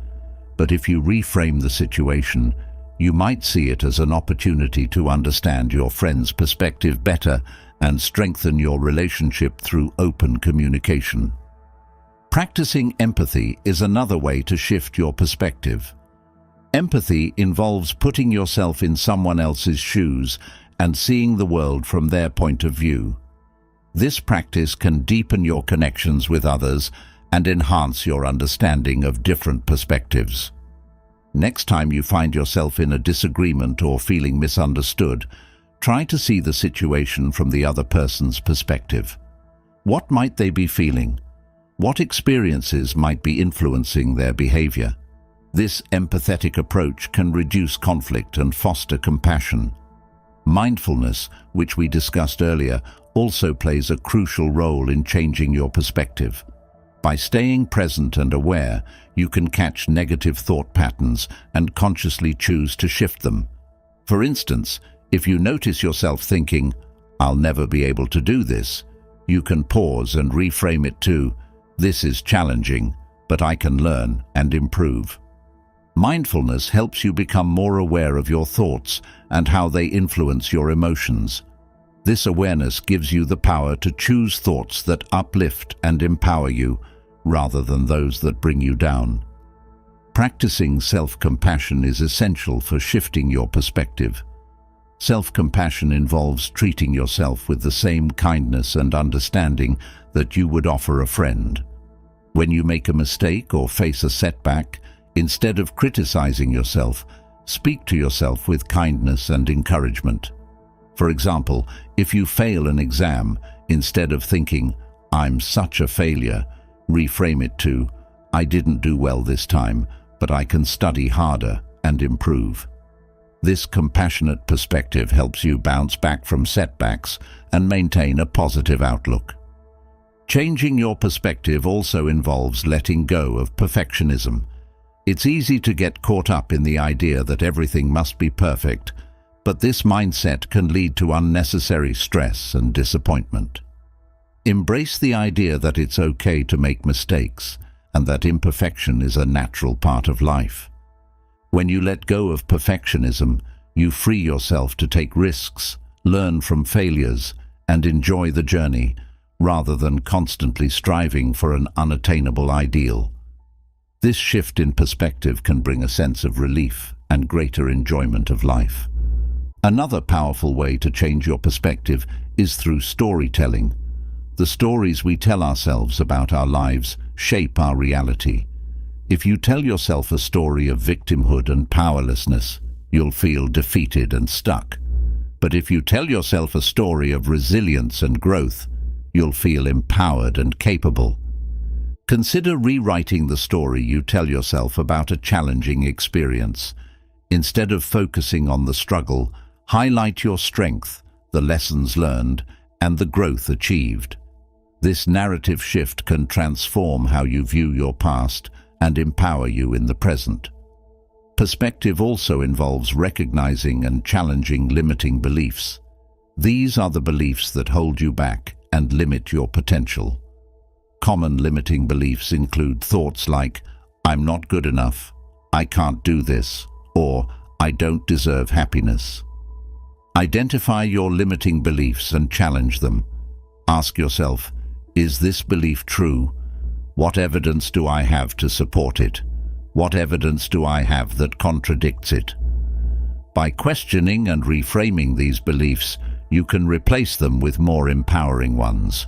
but if you reframe the situation, you might see it as an opportunity to understand your friend's perspective better and strengthen your relationship through open communication. Practicing empathy is another way to shift your perspective. Empathy involves putting yourself in someone else's shoes and seeing the world from their point of view. This practice can deepen your connections with others and enhance your understanding of different perspectives. Next time you find yourself in a disagreement or feeling misunderstood, try to see the situation from the other person's perspective. What might they be feeling? What experiences might be influencing their behavior? This empathetic approach can reduce conflict and foster compassion. Mindfulness, which we discussed earlier, also plays a crucial role in changing your perspective. By staying present and aware, you can catch negative thought patterns and consciously choose to shift them. For instance, if you notice yourself thinking, "I'll never be able to do this," you can pause and reframe it to, "This is challenging, but I can learn and improve." Mindfulness helps you become more aware of your thoughts and how they influence your emotions. This awareness gives you the power to choose thoughts that uplift and empower you, rather than those that bring you down. Practicing self-compassion is essential for shifting your perspective. Self-compassion involves treating yourself with the same kindness and understanding that you would offer a friend. When you make a mistake or face a setback, instead of criticizing yourself, speak to yourself with kindness and encouragement. For example, if you fail an exam, instead of thinking, "I'm such a failure," reframe it to, "I didn't do well this time, but I can study harder and improve." This compassionate perspective helps you bounce back from setbacks and maintain a positive outlook. Changing your perspective also involves letting go of perfectionism. It's easy to get caught up in the idea that everything must be perfect, but this mindset can lead to unnecessary stress and disappointment. Embrace the idea that it's okay to make mistakes and that imperfection is a natural part of life. When you let go of perfectionism, you free yourself to take risks, learn from failures, and enjoy the journey, rather than constantly striving for an unattainable ideal. This shift in perspective can bring a sense of relief and greater enjoyment of life. Another powerful way to change your perspective is through storytelling. The stories we tell ourselves about our lives shape our reality. If you tell yourself a story of victimhood and powerlessness, you'll feel defeated and stuck. But if you tell yourself a story of resilience and growth, you'll feel empowered and capable. Consider rewriting the story you tell yourself about a challenging experience. Instead of focusing on the struggle, highlight your strength, the lessons learned, and the growth achieved. This narrative shift can transform how you view your past and empower you in the present. Perspective also involves recognizing and challenging limiting beliefs. These are the beliefs that hold you back and limit your potential. Common limiting beliefs include thoughts like, "I'm not good enough," "I can't do this," or "I don't deserve happiness." Identify your limiting beliefs and challenge them. Ask yourself, is this belief true? What evidence do I have to support it? What evidence do I have that contradicts it? By questioning and reframing these beliefs, you can replace them with more empowering ones.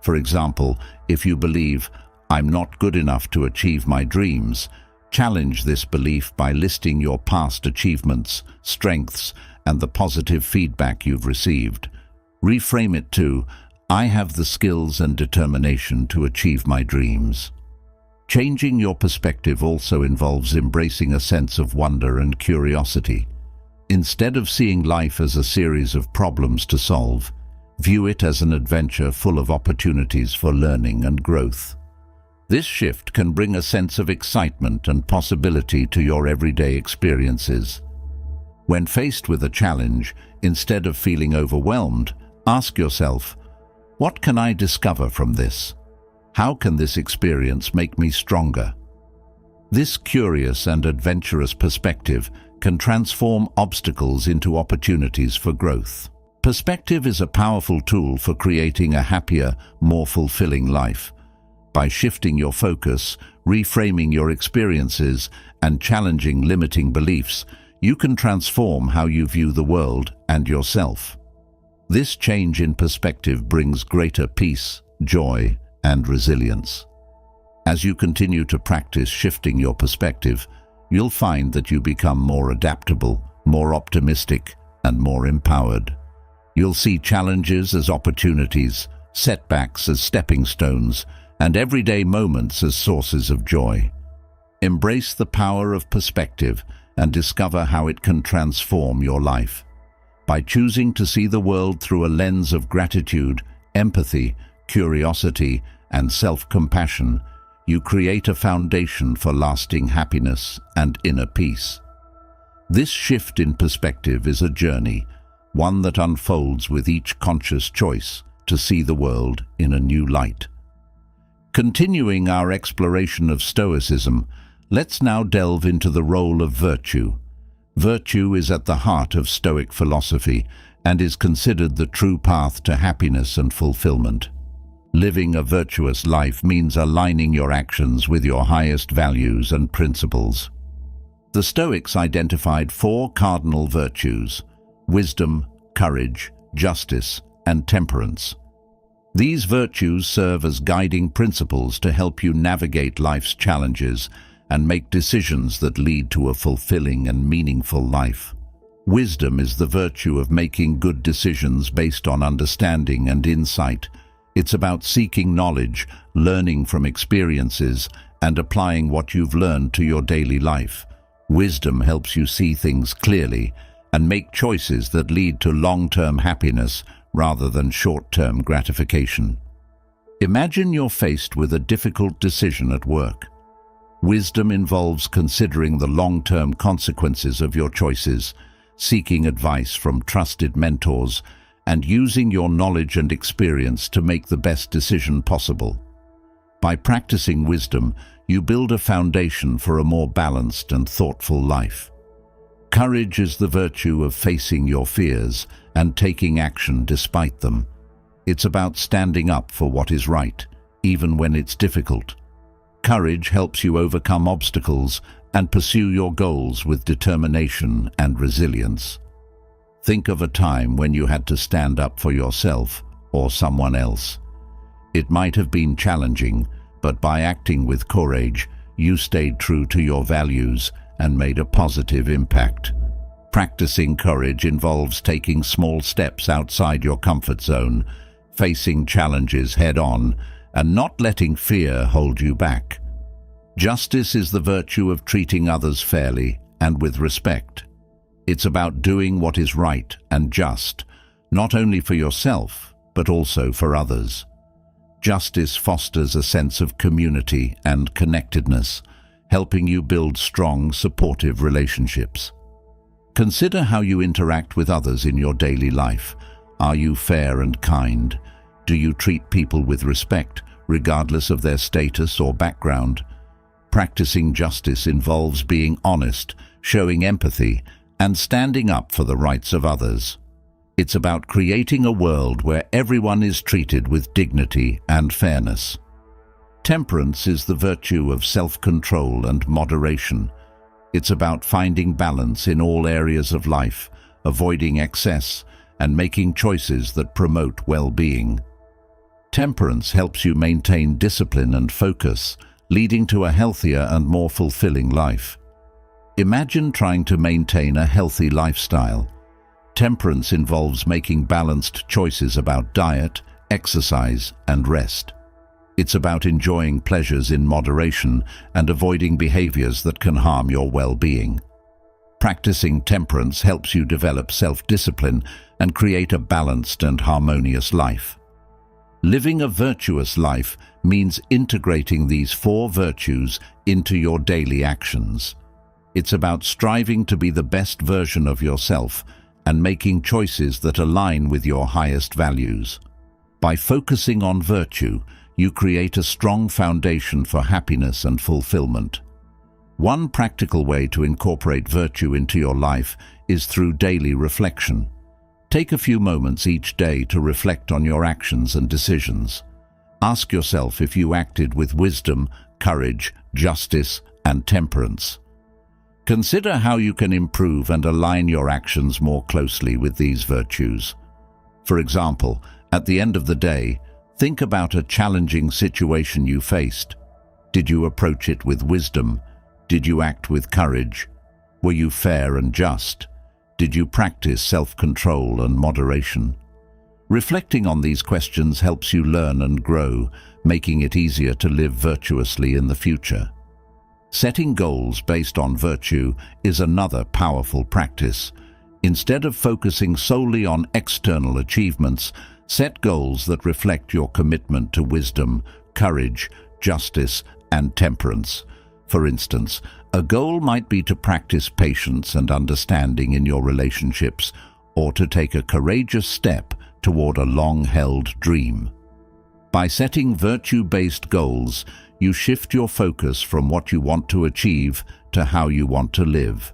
For example, if you believe, "I'm not good enough to achieve my dreams," challenge this belief by listing your past achievements, strengths, and the positive feedback you've received. Reframe it to, "I have the skills and determination to achieve my dreams." Changing your perspective also involves embracing a sense of wonder and curiosity. Instead of seeing life as a series of problems to solve, view it as an adventure full of opportunities for learning and growth. This shift can bring a sense of excitement and possibility to your everyday experiences. When faced with a challenge, instead of feeling overwhelmed, ask yourself, "What can I discover from this?" How can this experience make me stronger? This curious and adventurous perspective can transform obstacles into opportunities for growth. Perspective is a powerful tool for creating a happier, more fulfilling life. By shifting your focus, reframing your experiences, and challenging limiting beliefs, you can transform how you view the world and yourself. This change in perspective brings greater peace, joy, and resilience. As you continue to practice shifting your perspective, you'll find that you become more adaptable, more optimistic, and more empowered. You'll see challenges as opportunities, setbacks as stepping stones, and everyday moments as sources of joy. Embrace the power of perspective and discover how it can transform your life. By choosing to see the world through a lens of gratitude, empathy, curiosity, and self-compassion, you create a foundation for lasting happiness and inner peace. This shift in perspective is a journey, one that unfolds with each conscious choice to see the world in a new light. Continuing our exploration of Stoicism, let's now delve into the role of virtue. Virtue is at the heart of Stoic philosophy and is considered the true path to happiness and fulfillment. Living a virtuous life means aligning your actions with your highest values and principles. The Stoics identified 4 cardinal virtues: wisdom, courage, justice, and temperance. These virtues serve as guiding principles to help you navigate life's challenges and make decisions that lead to a fulfilling and meaningful life. Wisdom is the virtue of making good decisions based on understanding and insight. It's about seeking knowledge, learning from experiences, and applying what you've learned to your daily life. Wisdom helps you see things clearly and make choices that lead to long-term happiness rather than short-term gratification. Imagine you're faced with a difficult decision at work. Wisdom involves considering the long-term consequences of your choices, seeking advice from trusted mentors, and using your knowledge and experience to make the best decision possible. By practicing wisdom, you build a foundation for a more balanced and thoughtful life. Courage is the virtue of facing your fears and taking action despite them. It's about standing up for what is right, even when it's difficult. Courage helps you overcome obstacles and pursue your goals with determination and resilience. Think of a time when you had to stand up for yourself or someone else. It might have been challenging, but by acting with courage, you stayed true to your values and made a positive impact. Practicing courage involves taking small steps outside your comfort zone, facing challenges head-on, and not letting fear hold you back. Justice is the virtue of treating others fairly and with respect. It's about doing what is right and just, not only for yourself, but also for others. Justice fosters a sense of community and connectedness, helping you build strong, supportive relationships. Consider how you interact with others in your daily life. Are you fair and kind? Do you treat people with respect, regardless of their status or background? Practicing justice involves being honest, showing empathy, and standing up for the rights of others. It's about creating a world where everyone is treated with dignity and fairness. Temperance is the virtue of self-control and moderation. It's about finding balance in all areas of life, avoiding excess, and making choices that promote well-being. Temperance helps you maintain discipline and focus, leading to a healthier and more fulfilling life. Imagine trying to maintain a healthy lifestyle. Temperance involves making balanced choices about diet, exercise, and rest. It's about enjoying pleasures in moderation and avoiding behaviors that can harm your well-being. Practicing temperance helps you develop self-discipline and create a balanced and harmonious life. Living a virtuous life means integrating these 4 virtues into your daily actions. It's about striving to be the best version of yourself and making choices that align with your highest values. By focusing on virtue, you create a strong foundation for happiness and fulfillment. One practical way to incorporate virtue into your life is through daily reflection. Take a few moments each day to reflect on your actions and decisions. Ask yourself if you acted with wisdom, courage, justice, and temperance. Consider how you can improve and align your actions more closely with these virtues. For example, at the end of the day, think about a challenging situation you faced. Did you approach it with wisdom? Did you act with courage? Were you fair and just? Did you practice self-control and moderation? Reflecting on these questions helps you learn and grow, making it easier to live virtuously in the future. Setting goals based on virtue is another powerful practice. Instead of focusing solely on external achievements, set goals that reflect your commitment to wisdom, courage, justice, and temperance. For instance, a goal might be to practice patience and understanding in your relationships, or to take a courageous step toward a long-held dream. By setting virtue-based goals, you shift your focus from what you want to achieve to how you want to live.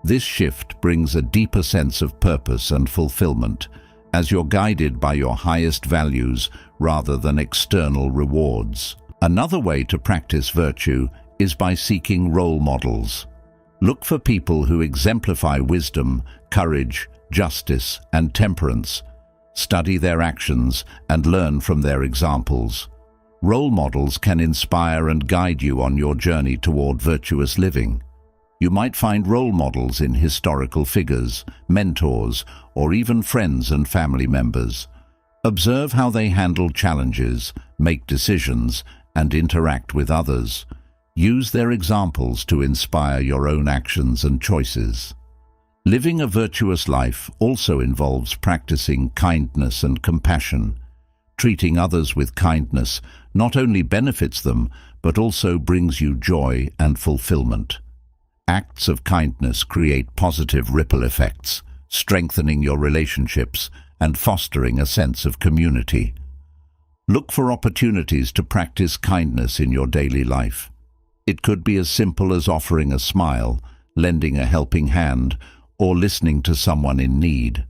This shift brings a deeper sense of purpose and fulfillment, as you're guided by your highest values rather than external rewards. Another way to practice virtue is by seeking role models. Look for people who exemplify wisdom, courage, justice, and temperance. Study their actions and learn from their examples. Role models can inspire and guide you on your journey toward virtuous living. You might find role models in historical figures, mentors, or even friends and family members. Observe how they handle challenges, make decisions, and interact with others. Use their examples to inspire your own actions and choices. Living a virtuous life also involves practicing kindness and compassion. Treating others with kindness not only benefits them, but also brings you joy and fulfillment. Acts of kindness create positive ripple effects, strengthening your relationships and fostering a sense of community. Look for opportunities to practice kindness in your daily life. It could be as simple as offering a smile, lending a helping hand, or listening to someone in need.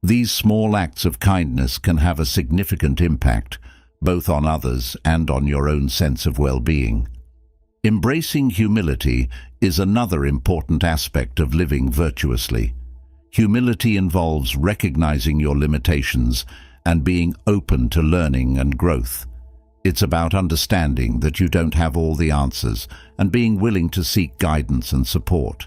These small acts of kindness can have a significant impact, both on others and on your own sense of well-being. Embracing humility is another important aspect of living virtuously. Humility involves recognizing your limitations and being open to learning and growth. It's about understanding that you don't have all the answers and being willing to seek guidance and support.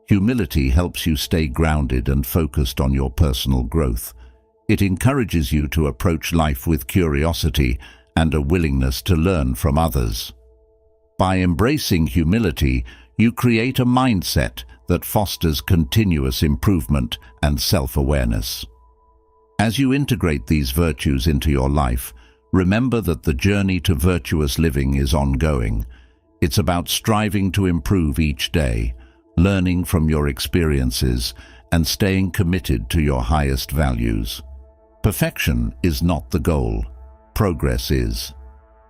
Humility helps you stay grounded and focused on your personal growth. It encourages you to approach life with curiosity and a willingness to learn from others. By embracing humility, you create a mindset that fosters continuous improvement and self-awareness. As you integrate these virtues into your life, remember that the journey to virtuous living is ongoing. It's about striving to improve each day, learning from your experiences, and staying committed to your highest values. Perfection is not the goal. Progress is.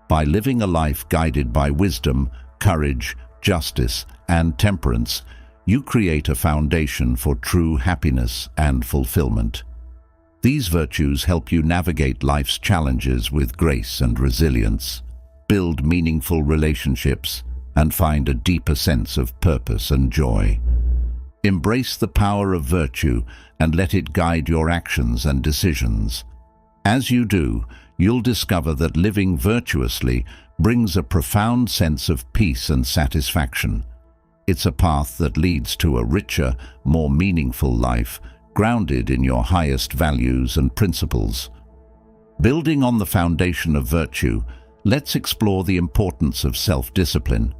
By living a life guided by wisdom, courage, justice, and temperance, you create a foundation for true happiness and fulfillment. These virtues help you navigate life's challenges with grace and resilience, build meaningful relationships, and find a deeper sense of purpose and joy. Embrace the power of virtue and let it guide your actions and decisions. As you do, you'll discover that living virtuously brings a profound sense of peace and satisfaction. It's a path that leads to a richer, more meaningful life, grounded in your highest values and principles. Building on the foundation of virtue, let's explore the importance of self-discipline.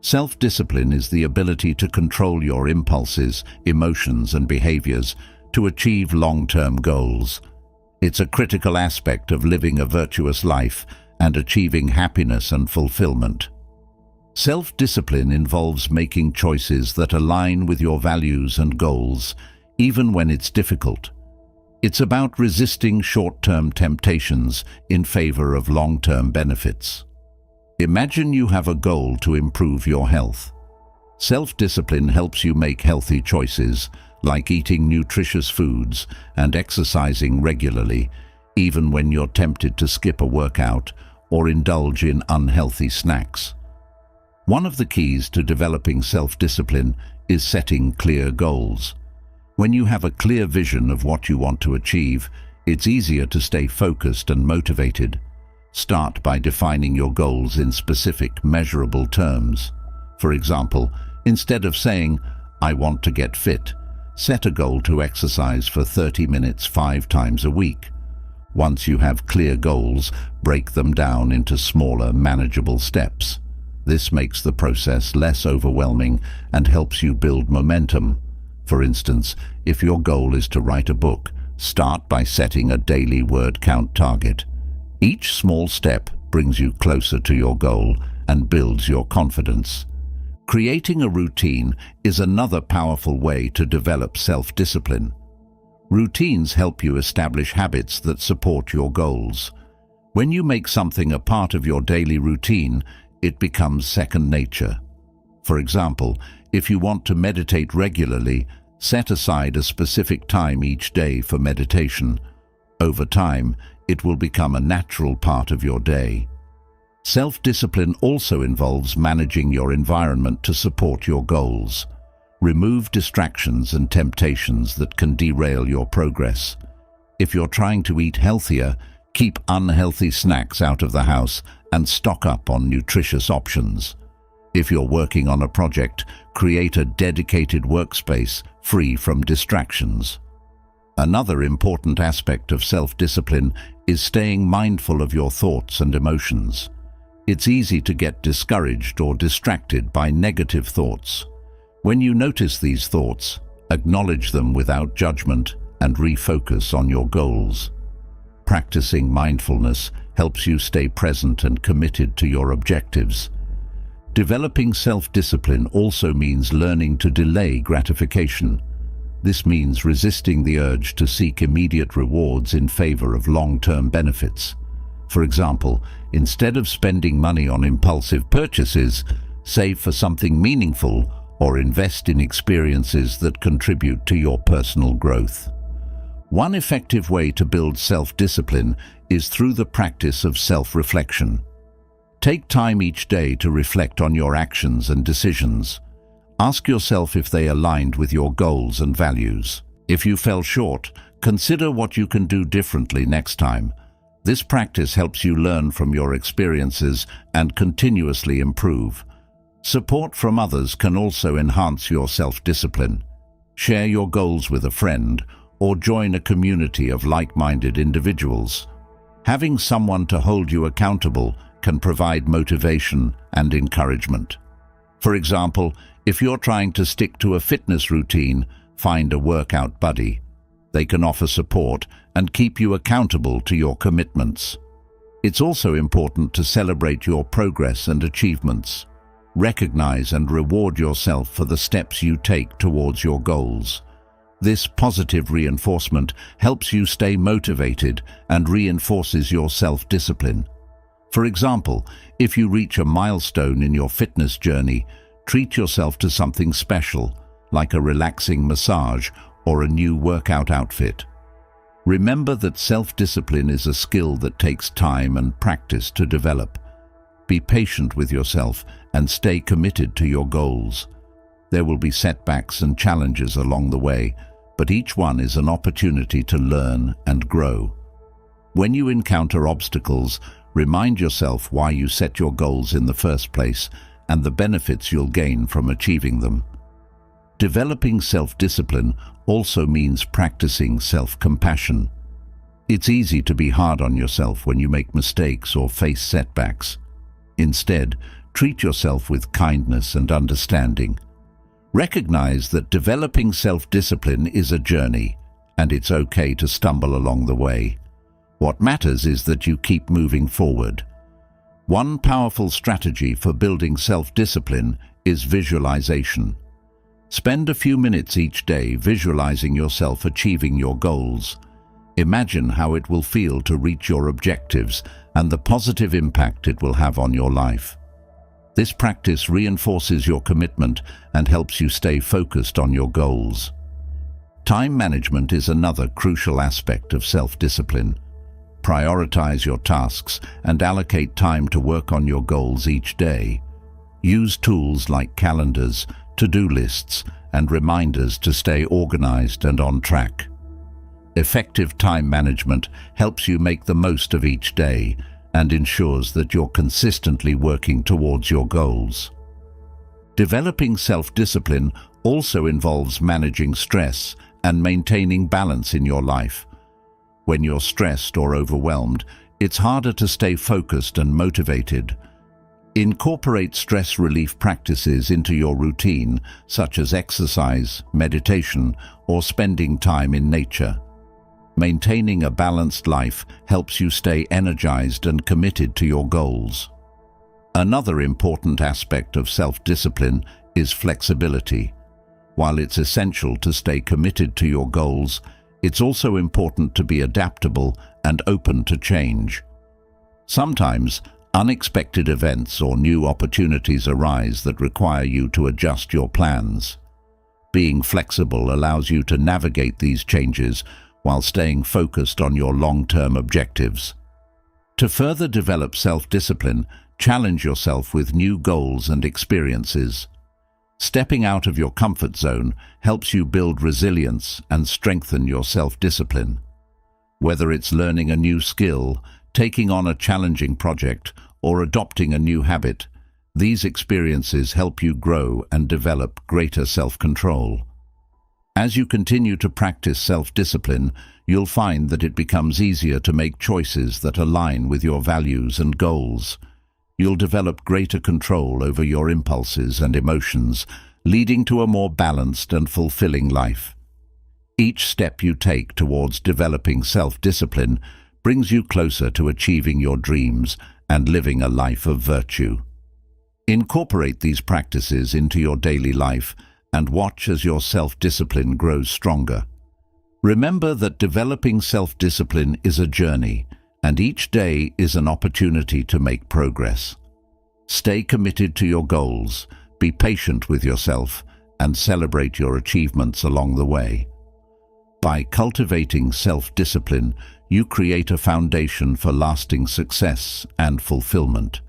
Self-discipline is the ability to control your impulses, emotions, and behaviors to achieve long-term goals. It's a critical aspect of living a virtuous life and achieving happiness and fulfillment. Self-discipline involves making choices that align with your values and goals, even when it's difficult. It's about resisting short-term temptations in favor of long-term benefits. Imagine you have a goal to improve your health. Self-discipline helps you make healthy choices, like eating nutritious foods and exercising regularly, even when you're tempted to skip a workout or indulge in unhealthy snacks. One of the keys to developing self-discipline is setting clear goals. When you have a clear vision of what you want to achieve, it's easier to stay focused and motivated. Start by defining your goals in specific, measurable terms. For example, instead of saying, "I want to get fit," set a goal to exercise for 30 minutes 5 times a week. Once you have clear goals, break them down into smaller, manageable steps. This makes the process less overwhelming and helps you build momentum. For instance, if your goal is to write a book, start by setting a daily word count target. Each small step brings you closer to your goal and builds your confidence. Creating a routine is another powerful way to develop self-discipline. Routines help you establish habits that support your goals. When you make something a part of your daily routine, it becomes second nature. For example, if you want to meditate regularly, set aside a specific time each day for meditation. Over time, it will become a natural part of your day. Self-discipline also involves managing your environment to support your goals. Remove distractions and temptations that can derail your progress. If you're trying to eat healthier, keep unhealthy snacks out of the house and stock up on nutritious options. If you're working on a project, create a dedicated workspace free from distractions. Another important aspect of self-discipline is staying mindful of your thoughts and emotions. It's easy to get discouraged or distracted by negative thoughts. When you notice these thoughts, acknowledge them without judgment and refocus on your goals. Practicing mindfulness helps you stay present and committed to your objectives. Developing self-discipline also means learning to delay gratification. This means resisting the urge to seek immediate rewards in favor of long-term benefits. For example, instead of spending money on impulsive purchases, save for something meaningful or invest in experiences that contribute to your personal growth. One effective way to build self-discipline is through the practice of self-reflection. Take time each day to reflect on your actions and decisions. Ask yourself if they aligned with your goals and values. If you fell short, consider what you can do differently next time. This practice helps you learn from your experiences and continuously improve. Support from others can also enhance your self-discipline. Share your goals with a friend or join a community of like-minded individuals. Having someone to hold you accountable can provide motivation and encouragement. For example, if you're trying to stick to a fitness routine, find a workout buddy. They can offer support and keep you accountable to your commitments. It's also important to celebrate your progress and achievements. Recognize and reward yourself for the steps you take towards your goals. This positive reinforcement helps you stay motivated and reinforces your self-discipline. For example, if you reach a milestone in your fitness journey, treat yourself to something special, like a relaxing massage or a new workout outfit. Remember that self-discipline is a skill that takes time and practice to develop. Be patient with yourself and stay committed to your goals. There will be setbacks and challenges along the way, but each one is an opportunity to learn and grow. When you encounter obstacles, remind yourself why you set your goals in the first place and the benefits you'll gain from achieving them. Developing self-discipline also means practicing self-compassion. It's easy to be hard on yourself when you make mistakes or face setbacks. Instead, treat yourself with kindness and understanding. Recognize that developing self-discipline is a journey, and it's okay to stumble along the way. What matters is that you keep moving forward. One powerful strategy for building self-discipline is visualization. Spend a few minutes each day visualizing yourself achieving your goals. Imagine how it will feel to reach your objectives and the positive impact it will have on your life. This practice reinforces your commitment and helps you stay focused on your goals. Time management is another crucial aspect of self-discipline. Prioritize your tasks and allocate time to work on your goals each day. Use tools like calendars, to-do lists, and reminders to stay organized and on track. Effective time management helps you make the most of each day and ensures that you're consistently working towards your goals. Developing self-discipline also involves managing stress and maintaining balance in your life. When you're stressed or overwhelmed, it's harder to stay focused and motivated. Incorporate stress relief practices into your routine, such as exercise, meditation, or spending time in nature. Maintaining a balanced life helps you stay energized and committed to your goals. Another important aspect of self-discipline is flexibility. While it's essential to stay committed to your goals, it's also important to be adaptable and open to change. Sometimes, unexpected events or new opportunities arise that require you to adjust your plans. Being flexible allows you to navigate these changes while staying focused on your long-term objectives. To further develop self-discipline, challenge yourself with new goals and experiences. Stepping out of your comfort zone helps you build resilience and strengthen your self-discipline. Whether it's learning a new skill, taking on a challenging project, or adopting a new habit, these experiences help you grow and develop greater self-control. As you continue to practice self-discipline, you'll find that it becomes easier to make choices that align with your values and goals. You'll develop greater control over your impulses and emotions, leading to a more balanced and fulfilling life. Each step you take towards developing self-discipline brings you closer to achieving your dreams and living a life of virtue. Incorporate these practices into your daily life and watch as your self-discipline grows stronger. Remember that developing self-discipline is a journey, and each day is an opportunity to make progress. Stay committed to your goals, be patient with yourself, and celebrate your achievements along the way. By cultivating self-discipline, you create a foundation for lasting success and fulfillment.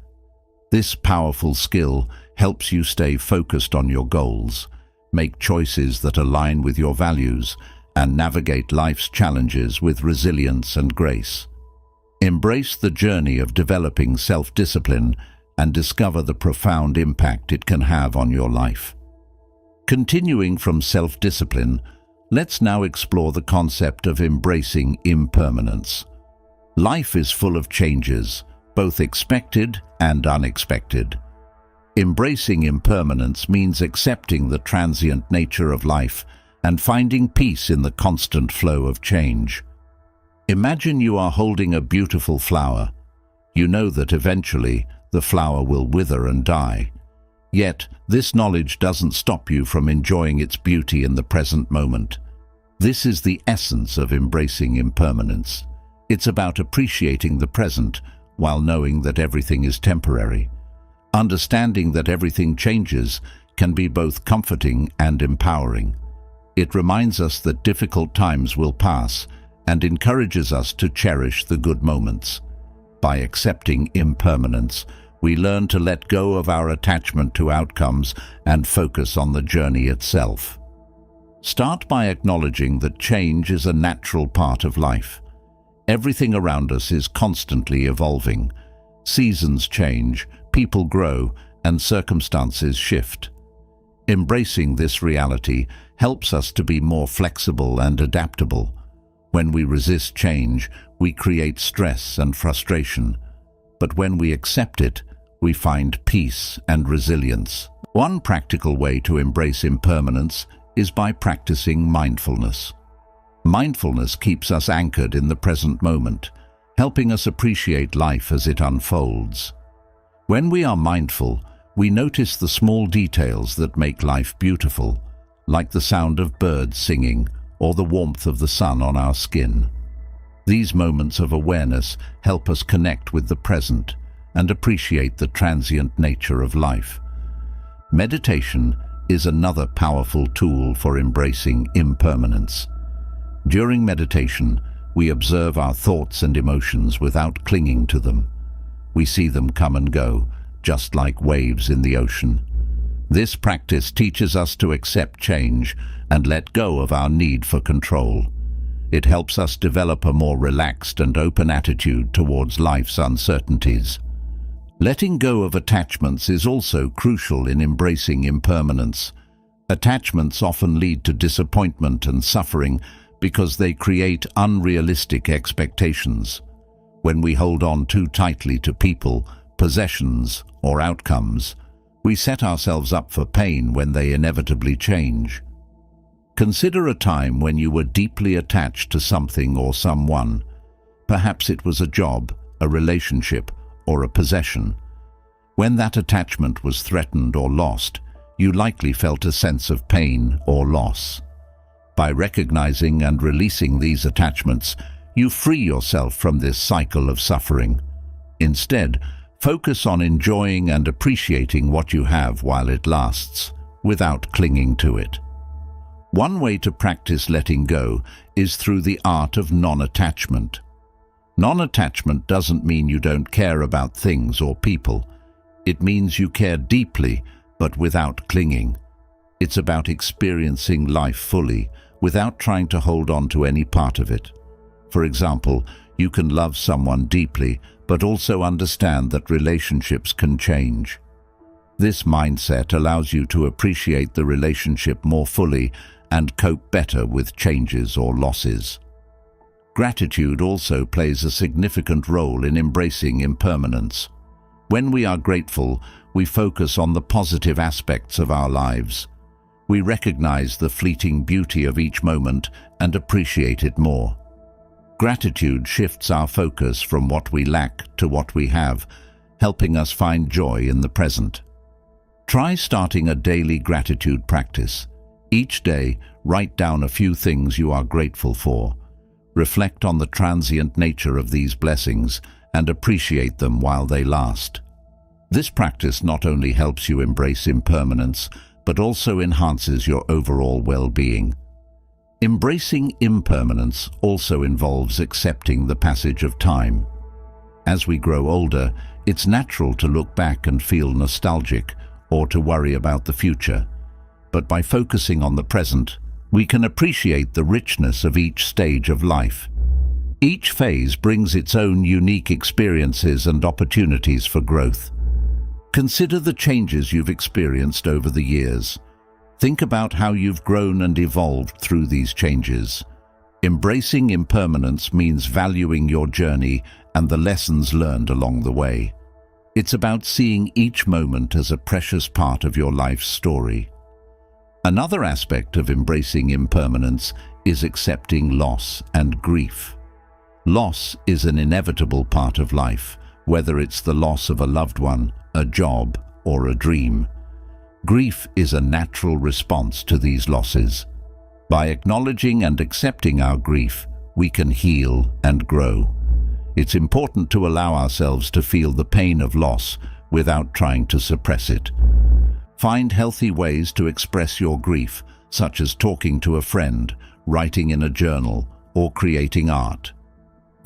This powerful skill helps you stay focused on your goals, make choices that align with your values, and navigate life's challenges with resilience and grace. Embrace the journey of developing self-discipline and discover the profound impact it can have on your life. Continuing from self-discipline, let's now explore the concept of embracing impermanence. Life is full of changes, both expected and unexpected. Embracing impermanence means accepting the transient nature of life and finding peace in the constant flow of change. Imagine you are holding a beautiful flower. You know that eventually the flower will wither and die. Yet, this knowledge doesn't stop you from enjoying its beauty in the present moment. This is the essence of embracing impermanence. It's about appreciating the present while knowing that everything is temporary. Understanding that everything changes can be both comforting and empowering. It reminds us that difficult times will pass and encourages us to cherish the good moments. By accepting impermanence, we learn to let go of our attachment to outcomes and focus on the journey itself. Start by acknowledging that change is a natural part of life. Everything around us is constantly evolving. Seasons change, people grow, and circumstances shift. Embracing this reality helps us to be more flexible and adaptable. When we resist change, we create stress and frustration. But when we accept it, we find peace and resilience. One practical way to embrace impermanence is by practicing mindfulness. Mindfulness keeps us anchored in the present moment, helping us appreciate life as it unfolds. When we are mindful, we notice the small details that make life beautiful, like the sound of birds singing or the warmth of the sun on our skin. These moments of awareness help us connect with the present and appreciate the transient nature of life. Meditation is another powerful tool for embracing impermanence. During meditation, we observe our thoughts and emotions without clinging to them. We see them come and go, just like waves in the ocean. This practice teaches us to accept change and let go of our need for control. It helps us develop a more relaxed and open attitude towards life's uncertainties. Letting go of attachments is also crucial in embracing impermanence. Attachments often lead to disappointment and suffering because they create unrealistic expectations. When we hold on too tightly to people, possessions, or outcomes, we set ourselves up for pain when they inevitably change. Consider a time when you were deeply attached to something or someone. Perhaps it was a job, a relationship, or a possession. When that attachment was threatened or lost, you likely felt a sense of pain or loss. By recognizing and releasing these attachments, you free yourself from this cycle of suffering. Instead, focus on enjoying and appreciating what you have while it lasts, without clinging to it. One way to practice letting go is through the art of non-attachment. Non-attachment doesn't mean you don't care about things or people. It means you care deeply, but without clinging. It's about experiencing life fully, without trying to hold on to any part of it. For example, you can love someone deeply, but also understand that relationships can change. This mindset allows you to appreciate the relationship more fully and cope better with changes or losses. Gratitude also plays a significant role in embracing impermanence. When we are grateful, we focus on the positive aspects of our lives. We recognize the fleeting beauty of each moment and appreciate it more. Gratitude shifts our focus from what we lack to what we have, helping us find joy in the present. Try starting a daily gratitude practice. Each day, write down a few things you are grateful for. Reflect on the transient nature of these blessings and appreciate them while they last. This practice not only helps you embrace impermanence, but also enhances your overall well-being. Embracing impermanence also involves accepting the passage of time. As we grow older, it's natural to look back and feel nostalgic or to worry about the future. But by focusing on the present, we can appreciate the richness of each stage of life. Each phase brings its own unique experiences and opportunities for growth. Consider the changes you've experienced over the years. Think about how you've grown and evolved through these changes. Embracing impermanence means valuing your journey and the lessons learned along the way. It's about seeing each moment as a precious part of your life's story. Another aspect of embracing impermanence is accepting loss and grief. Loss is an inevitable part of life, whether it's the loss of a loved one, a job, or a dream. Grief is a natural response to these losses. By acknowledging and accepting our grief, we can heal and grow. It's important to allow ourselves to feel the pain of loss without trying to suppress it. Find healthy ways to express your grief, such as talking to a friend, writing in a journal, or creating art.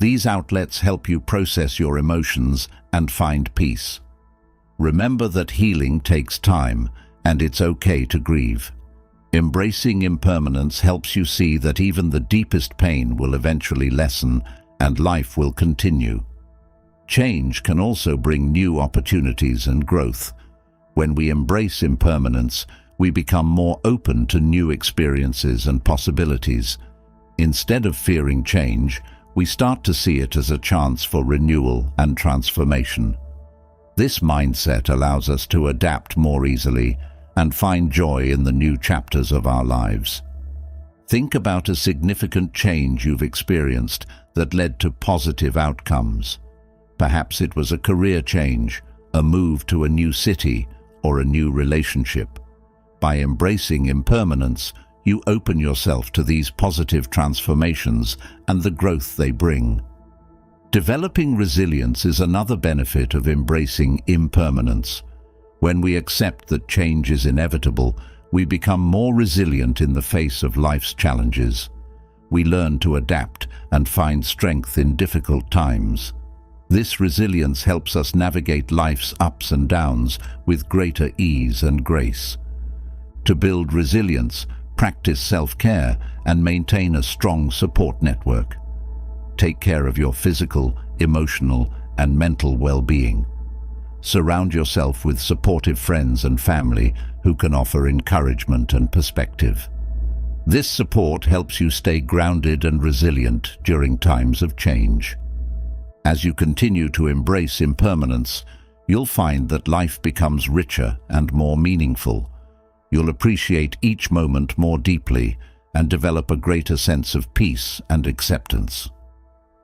These outlets help you process your emotions and find peace. Remember that healing takes time, and it's okay to grieve. Embracing impermanence helps you see that even the deepest pain will eventually lessen and life will continue. Change can also bring new opportunities and growth. When we embrace impermanence, we become more open to new experiences and possibilities. Instead of fearing change, we start to see it as a chance for renewal and transformation. This mindset allows us to adapt more easily and find joy in the new chapters of our lives. Think about a significant change you've experienced that led to positive outcomes. Perhaps it was a career change, a move to a new city, or a new relationship. By embracing impermanence, you open yourself to these positive transformations and the growth they bring. Developing resilience is another benefit of embracing impermanence. When we accept that change is inevitable, we become more resilient in the face of life's challenges. We learn to adapt and find strength in difficult times. This resilience helps us navigate life's ups and downs with greater ease and grace. To build resilience, practice self-care and maintain a strong support network. Take care of your physical, emotional, and mental well-being. Surround yourself with supportive friends and family who can offer encouragement and perspective. This support helps you stay grounded and resilient during times of change. As you continue to embrace impermanence, you'll find that life becomes richer and more meaningful. You'll appreciate each moment more deeply and develop a greater sense of peace and acceptance.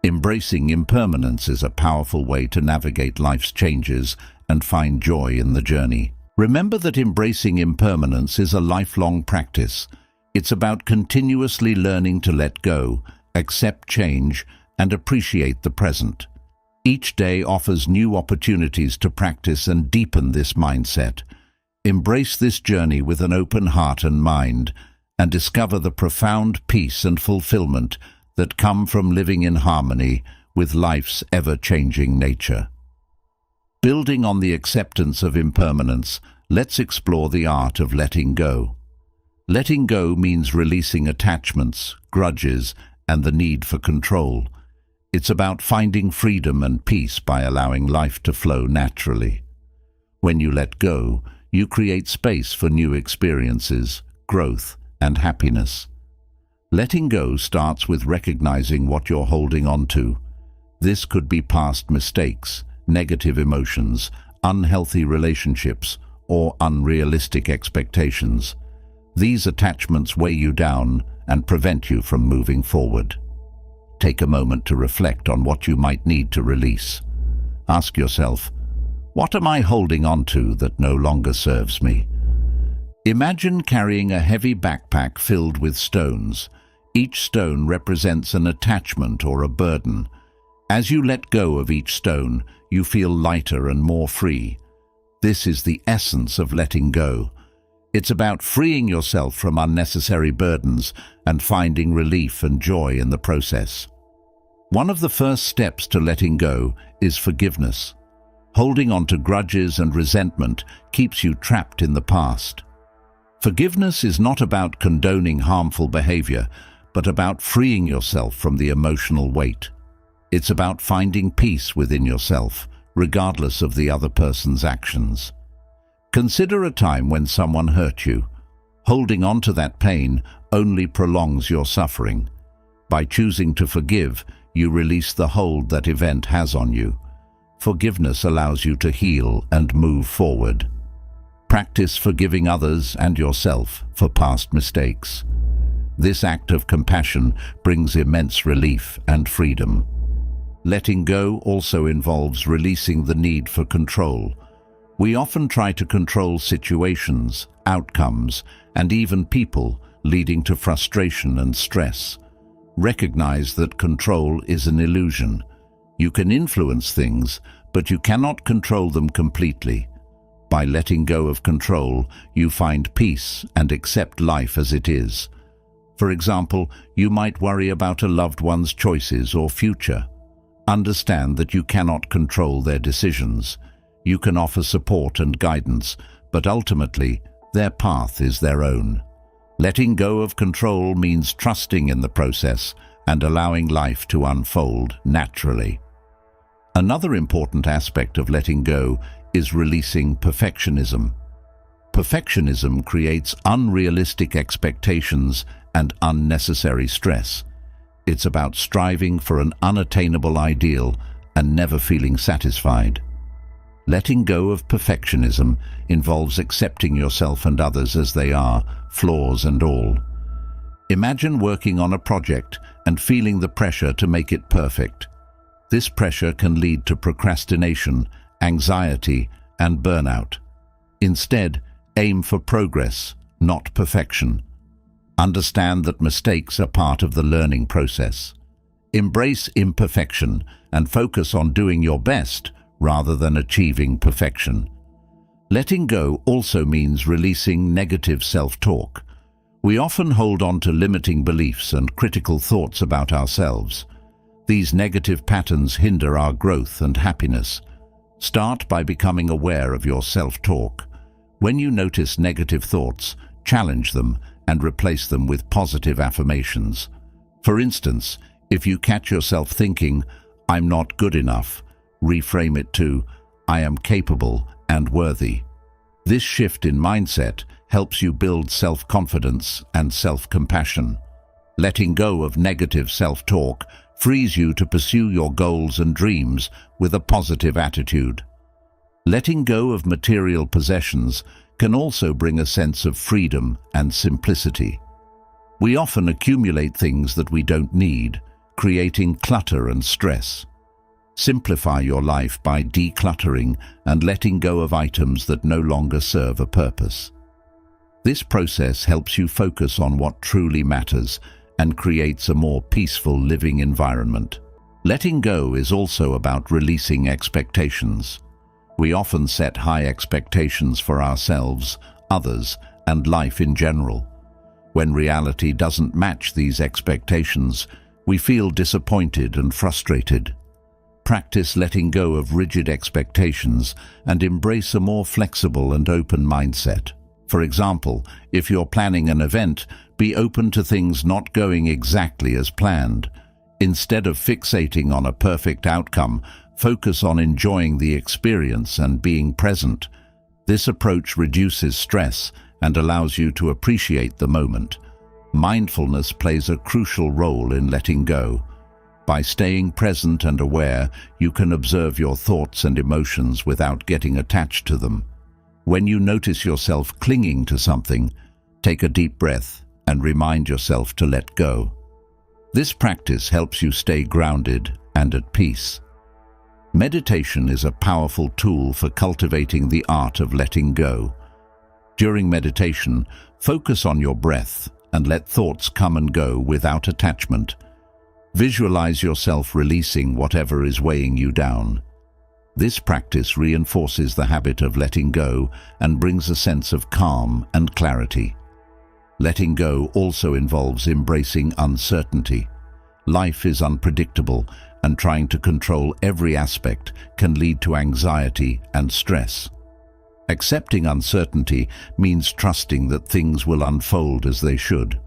Embracing impermanence is a powerful way to navigate life's changes and find joy in the journey. Remember that embracing impermanence is a lifelong practice. It's about continuously learning to let go, accept change, and appreciate the present. Each day offers new opportunities to practice and deepen this mindset. Embrace this journey with an open heart and mind, and discover the profound peace and fulfillment that come from living in harmony with life's ever-changing nature. Building on the acceptance of impermanence, let's explore the art of letting go. Letting go means releasing attachments, grudges, and the need for control. It's about finding freedom and peace by allowing life to flow naturally. When you let go, you create space for new experiences, growth, and happiness. Letting go starts with recognizing what you're holding on to. This could be past mistakes, negative emotions, unhealthy relationships, or unrealistic expectations. These attachments weigh you down and prevent you from moving forward. Take a moment to reflect on what you might need to release. Ask yourself, what am I holding on to that no longer serves me? Imagine carrying a heavy backpack filled with stones. Each stone represents an attachment or a burden. As you let go of each stone, you feel lighter and more free. This is the essence of letting go. It's about freeing yourself from unnecessary burdens and finding relief and joy in the process. One of the first steps to letting go is forgiveness. Holding on to grudges and resentment keeps you trapped in the past. Forgiveness is not about condoning harmful behavior, but about freeing yourself from the emotional weight. It's about finding peace within yourself, regardless of the other person's actions. Consider a time when someone hurt you. Holding on to that pain only prolongs your suffering. By choosing to forgive, you release the hold that event has on you. Forgiveness allows you to heal and move forward. Practice forgiving others and yourself for past mistakes. This act of compassion brings immense relief and freedom. Letting go also involves releasing the need for control. We often try to control situations, outcomes, and even people, leading to frustration and stress. Recognize that control is an illusion. You can influence things, but you cannot control them completely. By letting go of control, you find peace and accept life as it is. For example, you might worry about a loved one's choices or future. Understand that you cannot control their decisions. You can offer support and guidance, but ultimately, their path is their own. Letting go of control means trusting in the process and allowing life to unfold naturally. Another important aspect of letting go is releasing perfectionism. Perfectionism creates unrealistic expectations and unnecessary stress. It's about striving for an unattainable ideal and never feeling satisfied. Letting go of perfectionism involves accepting yourself and others as they are, flaws and all. Imagine working on a project and feeling the pressure to make it perfect. This pressure can lead to procrastination, anxiety, and burnout. Instead, aim for progress, not perfection. Understand that mistakes are part of the learning process. Embrace imperfection and focus on doing your best rather than achieving perfection. Letting go also means releasing negative self-talk. We often hold on to limiting beliefs and critical thoughts about ourselves. These negative patterns hinder our growth and happiness. Start by becoming aware of your self-talk. When you notice negative thoughts, challenge them and replace them with positive affirmations. For instance, if you catch yourself thinking, "I'm not good enough," reframe it to, "I am capable and worthy." This shift in mindset helps you build self-confidence and self-compassion. Letting go of negative self-talk frees you to pursue your goals and dreams with a positive attitude. Letting go of material possessions can also bring a sense of freedom and simplicity. We often accumulate things that we don't need, creating clutter and stress. Simplify your life by decluttering and letting go of items that no longer serve a purpose. This process helps you focus on what truly matters and creates a more peaceful living environment. Letting go is also about releasing expectations. We often set high expectations for ourselves, others, and life in general. When reality doesn't match these expectations, we feel disappointed and frustrated. Practice letting go of rigid expectations and embrace a more flexible and open mindset. For example, if you're planning an event, be open to things not going exactly as planned. Instead of fixating on a perfect outcome, focus on enjoying the experience and being present. This approach reduces stress and allows you to appreciate the moment. Mindfulness plays a crucial role in letting go. By staying present and aware, you can observe your thoughts and emotions without getting attached to them. When you notice yourself clinging to something, take a deep breath and remind yourself to let go. This practice helps you stay grounded and at peace. Meditation is a powerful tool for cultivating the art of letting go. During meditation, focus on your breath and let thoughts come and go without attachment. Visualize yourself releasing whatever is weighing you down. This practice reinforces the habit of letting go and brings a sense of calm and clarity. Letting go also involves embracing uncertainty. Life is unpredictable, and trying to control every aspect can lead to anxiety and stress. Accepting uncertainty means trusting that things will unfold as they should.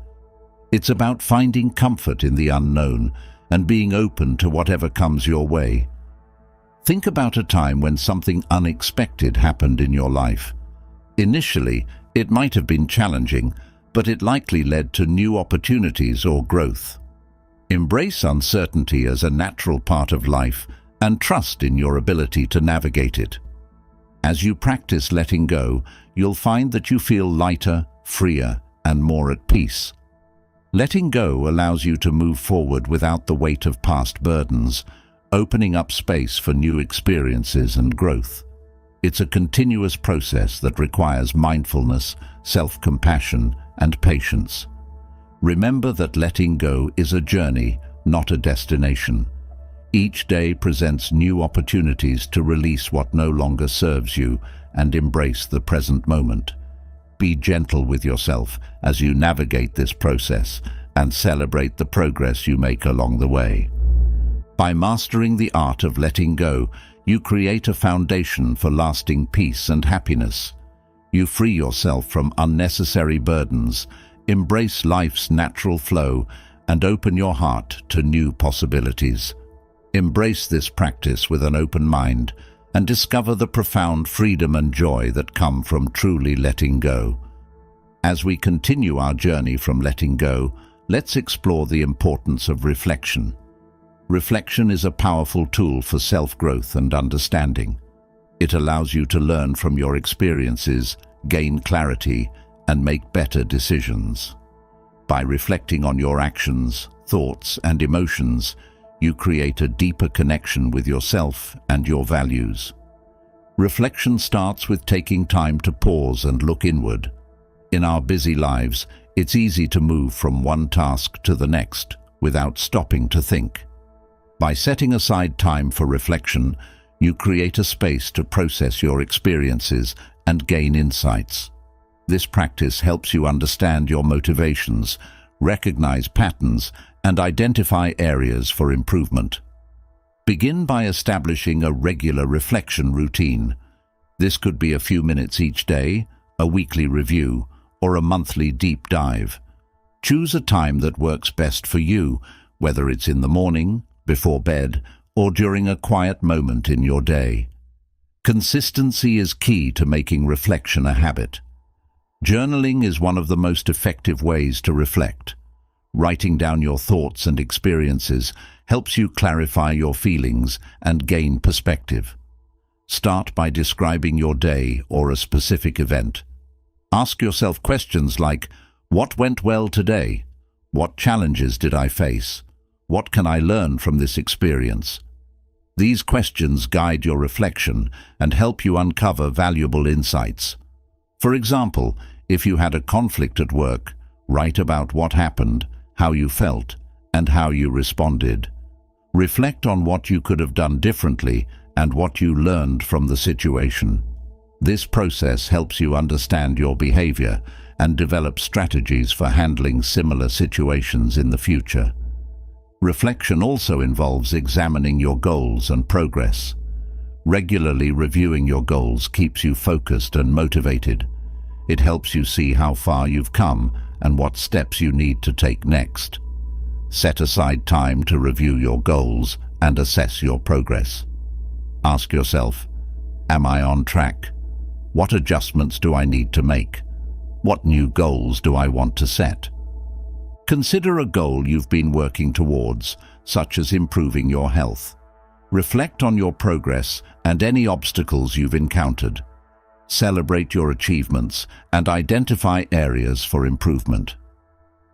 It's about finding comfort in the unknown and being open to whatever comes your way. Think about a time when something unexpected happened in your life. Initially, it might have been challenging, but it likely led to new opportunities or growth. Embrace uncertainty as a natural part of life and trust in your ability to navigate it. As you practice letting go, you'll find that you feel lighter, freer, and more at peace. Letting go allows you to move forward without the weight of past burdens, opening up space for new experiences and growth. It's a continuous process that requires mindfulness, self-compassion, and patience. Remember that letting go is a journey, not a destination. Each day presents new opportunities to release what no longer serves you and embrace the present moment. Be gentle with yourself as you navigate this process and celebrate the progress you make along the way. By mastering the art of letting go, you create a foundation for lasting peace and happiness. You free yourself from unnecessary burdens, embrace life's natural flow, and open your heart to new possibilities. Embrace this practice with an open mind and discover the profound freedom and joy that come from truly letting go. As we continue our journey from letting go, let's explore the importance of reflection. Reflection is a powerful tool for self-growth and understanding. It allows you to learn from your experiences, gain clarity, and make better decisions. By reflecting on your actions, thoughts, and emotions, you create a deeper connection with yourself and your values. Reflection starts with taking time to pause and look inward. In our busy lives, it's easy to move from one task to the next without stopping to think. By setting aside time for reflection, you create a space to process your experiences and gain insights. This practice helps you understand your motivations, recognize patterns, and identify areas for improvement. Begin by establishing a regular reflection routine. This could be a few minutes each day, a weekly review, or a monthly deep dive. Choose a time that works best for you, whether it's in the morning, before bed, or during a quiet moment in your day. Consistency is key to making reflection a habit. Journaling is one of the most effective ways to reflect. Writing down your thoughts and experiences helps you clarify your feelings and gain perspective. Start by describing your day or a specific event. Ask yourself questions like, what went well today? What challenges did I face? What can I learn from this experience? These questions guide your reflection and help you uncover valuable insights. For example, if you had a conflict at work, write about what happened, how you felt, and how you responded. Reflect on what you could have done differently and what you learned from the situation. This process helps you understand your behavior and develop strategies for handling similar situations in the future. Reflection also involves examining your goals and progress. Regularly reviewing your goals keeps you focused and motivated. It helps you see how far you've come and what steps you need to take next. Set aside time to review your goals and assess your progress. Ask yourself, am I on track? What adjustments do I need to make? What new goals do I want to set? Consider a goal you've been working towards, such as improving your health. Reflect on your progress and any obstacles you've encountered. Celebrate your achievements and identify areas for improvement.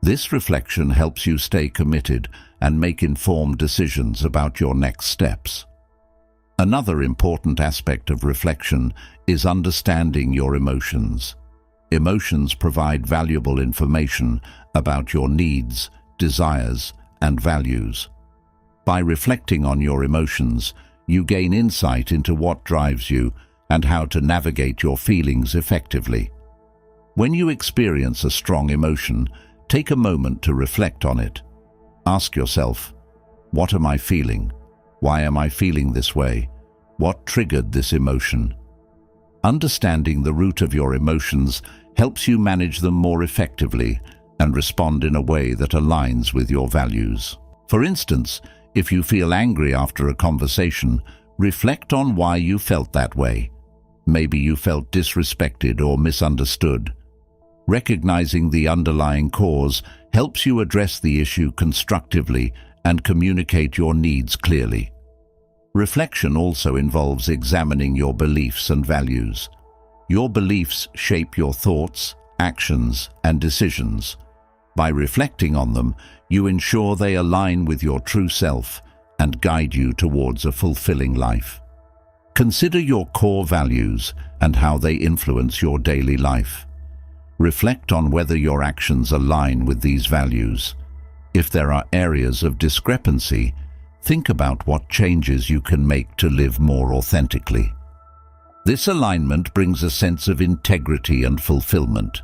This reflection helps you stay committed and make informed decisions about your next steps. Another important aspect of reflection is understanding your emotions. Emotions provide valuable information about your needs, desires, and values. By reflecting on your emotions, you gain insight into what drives you and how to navigate your feelings effectively. When you experience a strong emotion, take a moment to reflect on it. Ask yourself, what am I feeling? Why am I feeling this way? What triggered this emotion? Understanding the root of your emotions helps you manage them more effectively and respond in a way that aligns with your values. For instance, if you feel angry after a conversation, reflect on why you felt that way. Maybe you felt disrespected or misunderstood. Recognizing the underlying cause helps you address the issue constructively and communicate your needs clearly. Reflection also involves examining your beliefs and values. Your beliefs shape your thoughts, actions, and decisions. By reflecting on them, you ensure they align with your true self and guide you towards a fulfilling life. Consider your core values and how they influence your daily life. Reflect on whether your actions align with these values. If there are areas of discrepancy, think about what changes you can make to live more authentically. This alignment brings a sense of integrity and fulfillment.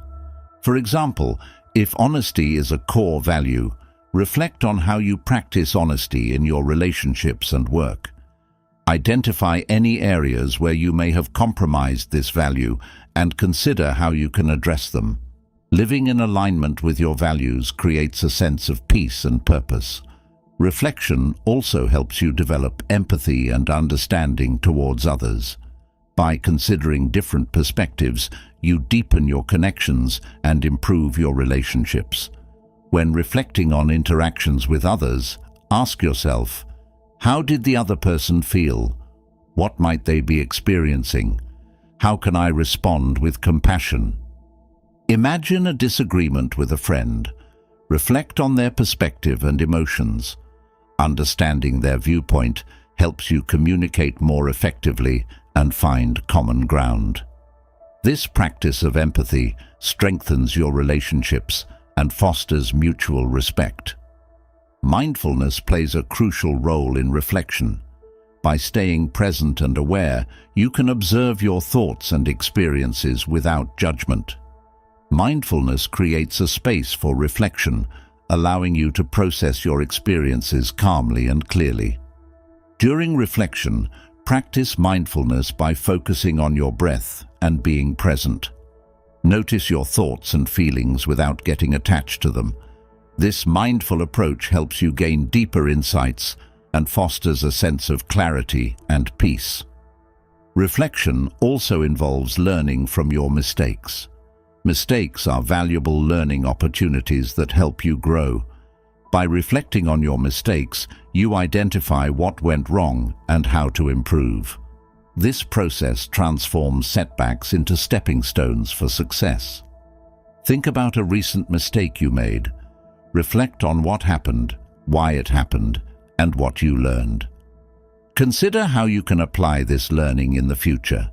For example, if honesty is a core value, reflect on how you practice honesty in your relationships and work. Identify any areas where you may have compromised this value and consider how you can address them. Living in alignment with your values creates a sense of peace and purpose. Reflection also helps you develop empathy and understanding towards others. By considering different perspectives, you deepen your connections and improve your relationships. When reflecting on interactions with others, ask yourself, how did the other person feel? What might they be experiencing? How can I respond with compassion? Imagine a disagreement with a friend. Reflect on their perspective and emotions. Understanding their viewpoint helps you communicate more effectively and find common ground. This practice of empathy strengthens your relationships and fosters mutual respect. Mindfulness plays a crucial role in reflection. By staying present and aware, you can observe your thoughts and experiences without judgment. Mindfulness creates a space for reflection, allowing you to process your experiences calmly and clearly. During reflection, practice mindfulness by focusing on your breath and being present. Notice your thoughts and feelings without getting attached to them. This mindful approach helps you gain deeper insights and fosters a sense of clarity and peace. Reflection also involves learning from your mistakes. Mistakes are valuable learning opportunities that help you grow. By reflecting on your mistakes, you identify what went wrong and how to improve. This process transforms setbacks into stepping stones for success. Think about a recent mistake you made. Reflect on what happened, why it happened, and what you learned. Consider how you can apply this learning in the future.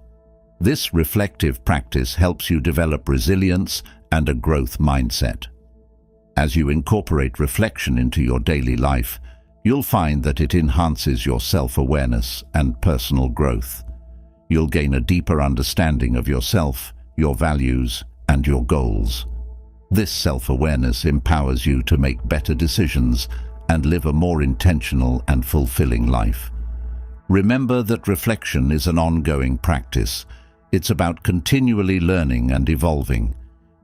This reflective practice helps you develop resilience and a growth mindset. As you incorporate reflection into your daily life, you'll find that it enhances your self-awareness and personal growth. You'll gain a deeper understanding of yourself, your values, and your goals. This self-awareness empowers you to make better decisions and live a more intentional and fulfilling life. Remember that reflection is an ongoing practice. It's about continually learning and evolving.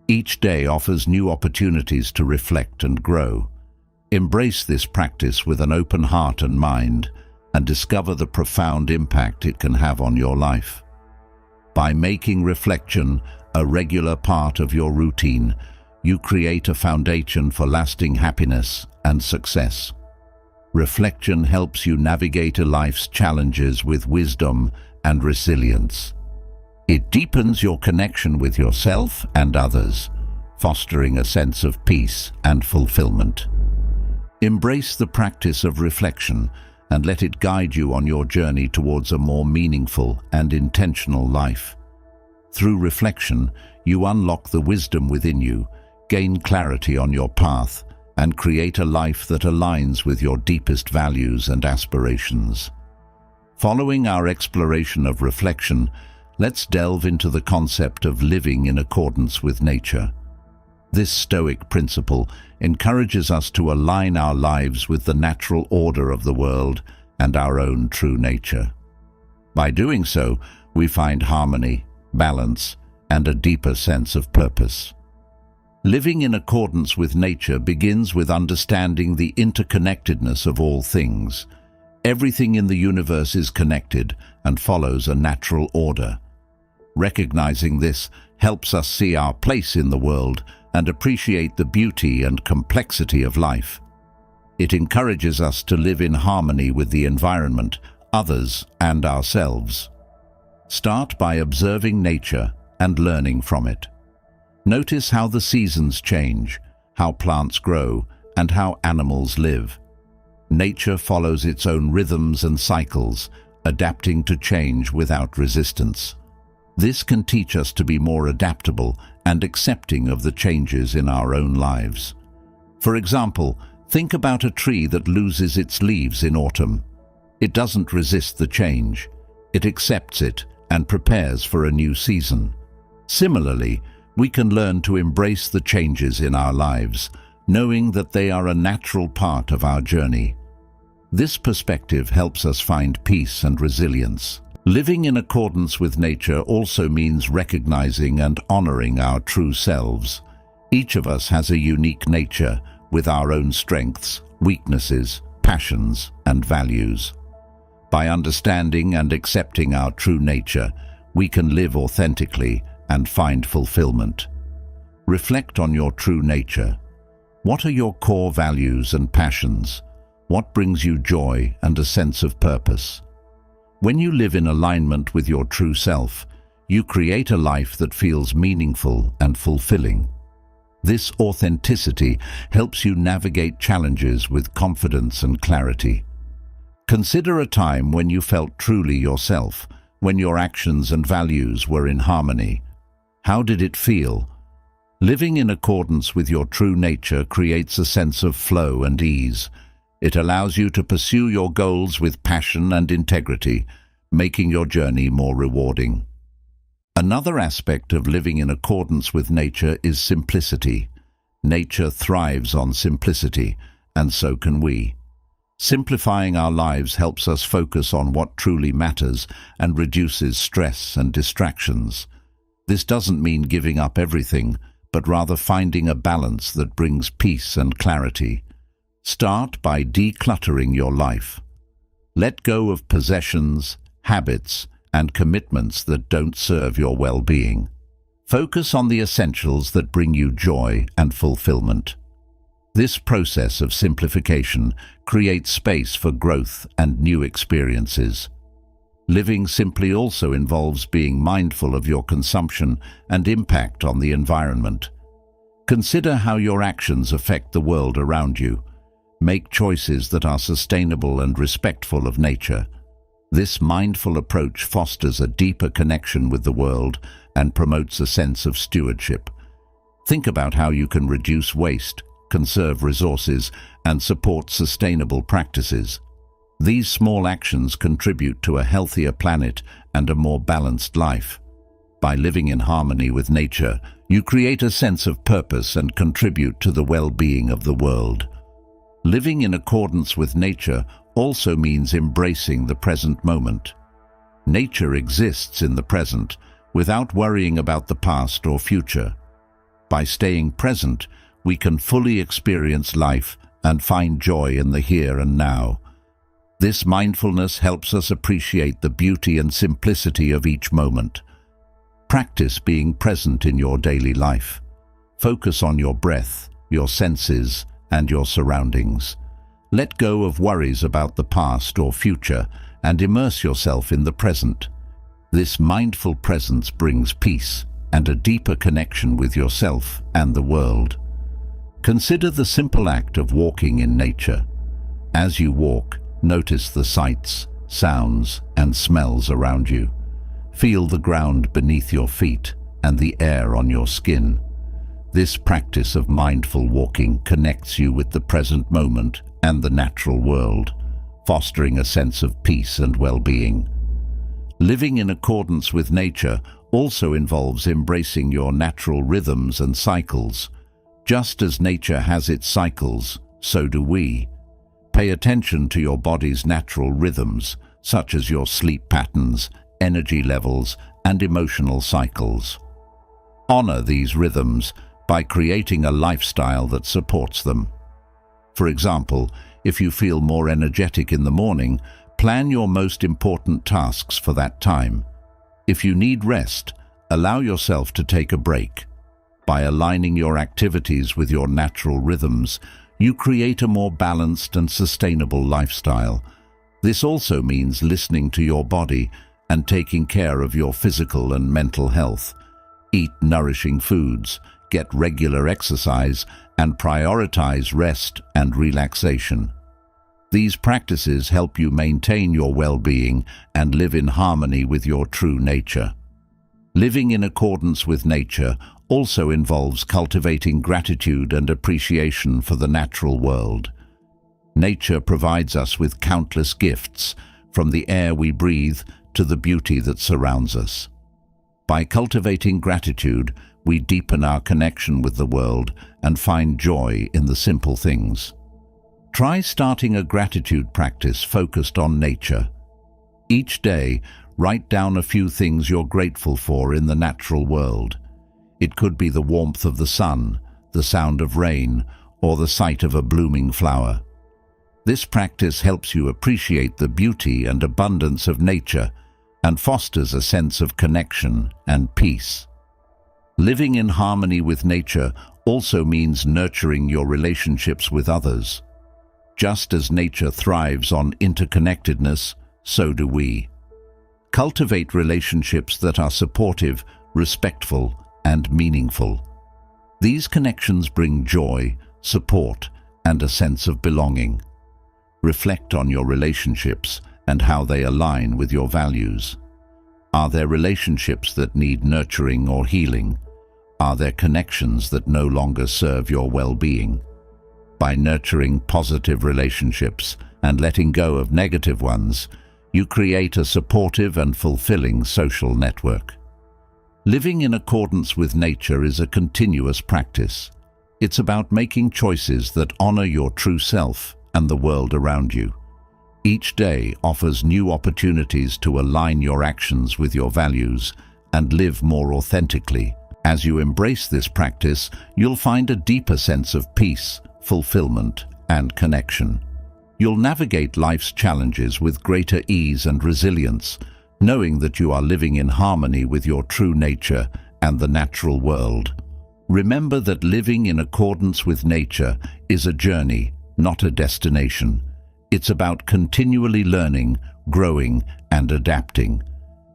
Each day offers new opportunities to reflect and grow. Embrace this practice with an open heart and mind, and discover the profound impact it can have on your life. By making reflection a regular part of your routine, you create a foundation for lasting happiness and success. Reflection helps you navigate life's challenges with wisdom and resilience. It deepens your connection with yourself and others, fostering a sense of peace and fulfillment. Embrace the practice of reflection and let it guide you on your journey towards a more meaningful and intentional life. Through reflection, you unlock the wisdom within you, gain clarity on your path, and create a life that aligns with your deepest values and aspirations. Following our exploration of reflection, let's delve into the concept of living in accordance with nature. This Stoic principle encourages us to align our lives with the natural order of the world and our own true nature. By doing so, we find harmony, balance, and a deeper sense of purpose. Living in accordance with nature begins with understanding the interconnectedness of all things. Everything in the universe is connected and follows a natural order. Recognizing this helps us see our place in the world and appreciate the beauty and complexity of life. It encourages us to live in harmony with the environment, others, and ourselves. Start by observing nature and learning from it. Notice how the seasons change, how plants grow, and how animals live. Nature follows its own rhythms and cycles, adapting to change without resistance. This can teach us to be more adaptable and accepting of the changes in our own lives. For example, think about a tree that loses its leaves in autumn. It doesn't resist the change. It accepts it and prepares for a new season. Similarly, we can learn to embrace the changes in our lives, knowing that they are a natural part of our journey. This perspective helps us find peace and resilience. Living in accordance with nature also means recognizing and honoring our true selves. Each of us has a unique nature with our own strengths, weaknesses, passions, and values. By understanding and accepting our true nature, we can live authentically and find fulfillment. Reflect on your true nature. What are your core values and passions? What brings you joy and a sense of purpose? When you live in alignment with your true self, you create a life that feels meaningful and fulfilling. This authenticity helps you navigate challenges with confidence and clarity. Consider a time when you felt truly yourself, when your actions and values were in harmony. How did it feel? Living in accordance with your true nature creates a sense of flow and ease. It allows you to pursue your goals with passion and integrity, making your journey more rewarding. Another aspect of living in accordance with nature is simplicity. Nature thrives on simplicity, and so can we. Simplifying our lives helps us focus on what truly matters and reduces stress and distractions. This doesn't mean giving up everything, but rather finding a balance that brings peace and clarity. Start by decluttering your life. Let go of possessions, habits, and commitments that don't serve your well-being. Focus on the essentials that bring you joy and fulfillment. This process of simplification creates space for growth and new experiences. Living simply also involves being mindful of your consumption and impact on the environment. Consider how your actions affect the world around you. Make choices that are sustainable and respectful of nature. This mindful approach fosters a deeper connection with the world and promotes a sense of stewardship. Think about how you can reduce waste, conserve resources, and support sustainable practices. These small actions contribute to a healthier planet and a more balanced life. By living in harmony with nature, you create a sense of purpose and contribute to the well-being of the world. Living in accordance with nature also means embracing the present moment. Nature exists in the present without worrying about the past or future. By staying present, we can fully experience life and find joy in the here and now. This mindfulness helps us appreciate the beauty and simplicity of each moment. Practice being present in your daily life. Focus on your breath, your senses, and your surroundings. Let go of worries about the past or future and immerse yourself in the present. This mindful presence brings peace and a deeper connection with yourself and the world. Consider the simple act of walking in nature. As you walk, notice the sights, sounds, and smells around you. Feel the ground beneath your feet and the air on your skin. This practice of mindful walking connects you with the present moment and the natural world, fostering a sense of peace and well-being. Living in accordance with nature also involves embracing your natural rhythms and cycles. Just as nature has its cycles, so do we. Pay attention to your body's natural rhythms, such as your sleep patterns, energy levels, and emotional cycles. Honor these rhythms by creating a lifestyle that supports them. For example, if you feel more energetic in the morning, plan your most important tasks for that time. If you need rest, allow yourself to take a break. By aligning your activities with your natural rhythms, you create a more balanced and sustainable lifestyle. This also means listening to your body and taking care of your physical and mental health. Eat nourishing foods, get regular exercise, and prioritize rest and relaxation. These practices help you maintain your well-being and live in harmony with your true nature. Living in accordance with nature also involves cultivating gratitude and appreciation for the natural world. Nature provides us with countless gifts, from the air we breathe to the beauty that surrounds us. By cultivating gratitude, we deepen our connection with the world and find joy in the simple things. Try starting a gratitude practice focused on nature. Each day, write down a few things you're grateful for in the natural world. It could be the warmth of the sun, the sound of rain, or the sight of a blooming flower. This practice helps you appreciate the beauty and abundance of nature and fosters a sense of connection and peace. Living in harmony with nature also means nurturing your relationships with others. Just as nature thrives on interconnectedness, so do we. Cultivate relationships that are supportive, respectful, and meaningful. These connections bring joy, support, and a sense of belonging. Reflect on your relationships and how they align with your values. Are there relationships that need nurturing or healing? Are there connections that no longer serve your well-being? By nurturing positive relationships and letting go of negative ones, you create a supportive and fulfilling social network. Living in accordance with nature is a continuous practice. It's about making choices that honor your true self and the world around you. Each day offers new opportunities to align your actions with your values and live more authentically. As you embrace this practice, you'll find a deeper sense of peace, fulfillment, and connection. You'll navigate life's challenges with greater ease and resilience, knowing that you are living in harmony with your true nature and the natural world. Remember that living in accordance with nature is a journey, not a destination. It's about continually learning, growing, and adapting.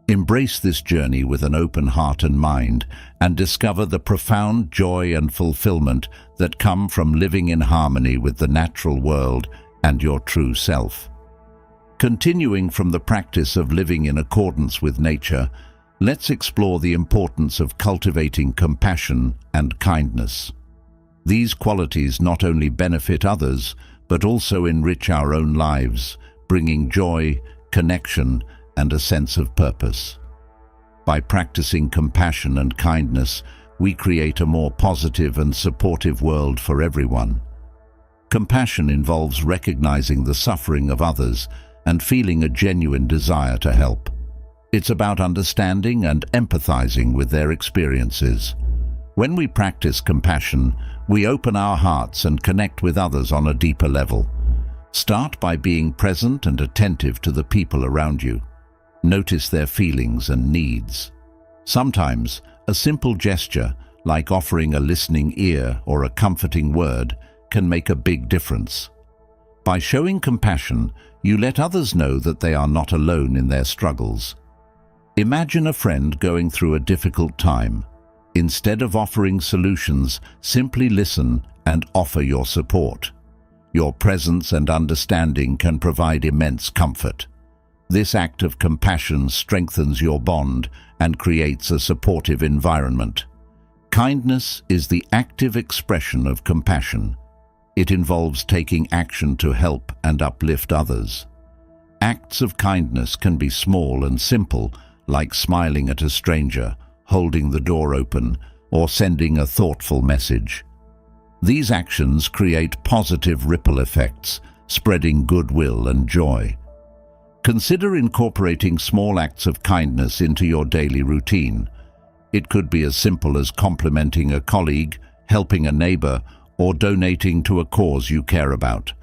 Embrace this journey with an open heart and mind, and discover the profound joy and fulfillment that come from living in harmony with the natural world and your true self. Continuing from the practice of living in accordance with nature, let's explore the importance of cultivating compassion and kindness. These qualities not only benefit others, but also enrich our own lives, bringing joy, connection, and a sense of purpose. By practicing compassion and kindness, we create a more positive and supportive world for everyone. Compassion involves recognizing the suffering of others and feeling a genuine desire to help. It's about understanding and empathizing with their experiences. When we practice compassion, we open our hearts and connect with others on a deeper level. Start by being present and attentive to the people around you. Notice their feelings and needs. Sometimes, a simple gesture, like offering a listening ear or a comforting word, can make a big difference. By showing compassion, you let others know that they are not alone in their struggles. Imagine a friend going through a difficult time. Instead of offering solutions, simply listen and offer your support. Your presence and understanding can provide immense comfort. This act of compassion strengthens your bond and creates a supportive environment. Kindness is the active expression of compassion. It involves taking action to help and uplift others. Acts of kindness can be small and simple, like smiling at a stranger, holding the door open, or sending a thoughtful message. These actions create positive ripple effects, spreading goodwill and joy. Consider incorporating small acts of kindness into your daily routine. It could be as simple as complimenting a colleague, helping a neighbor, or donating to a cause you care about.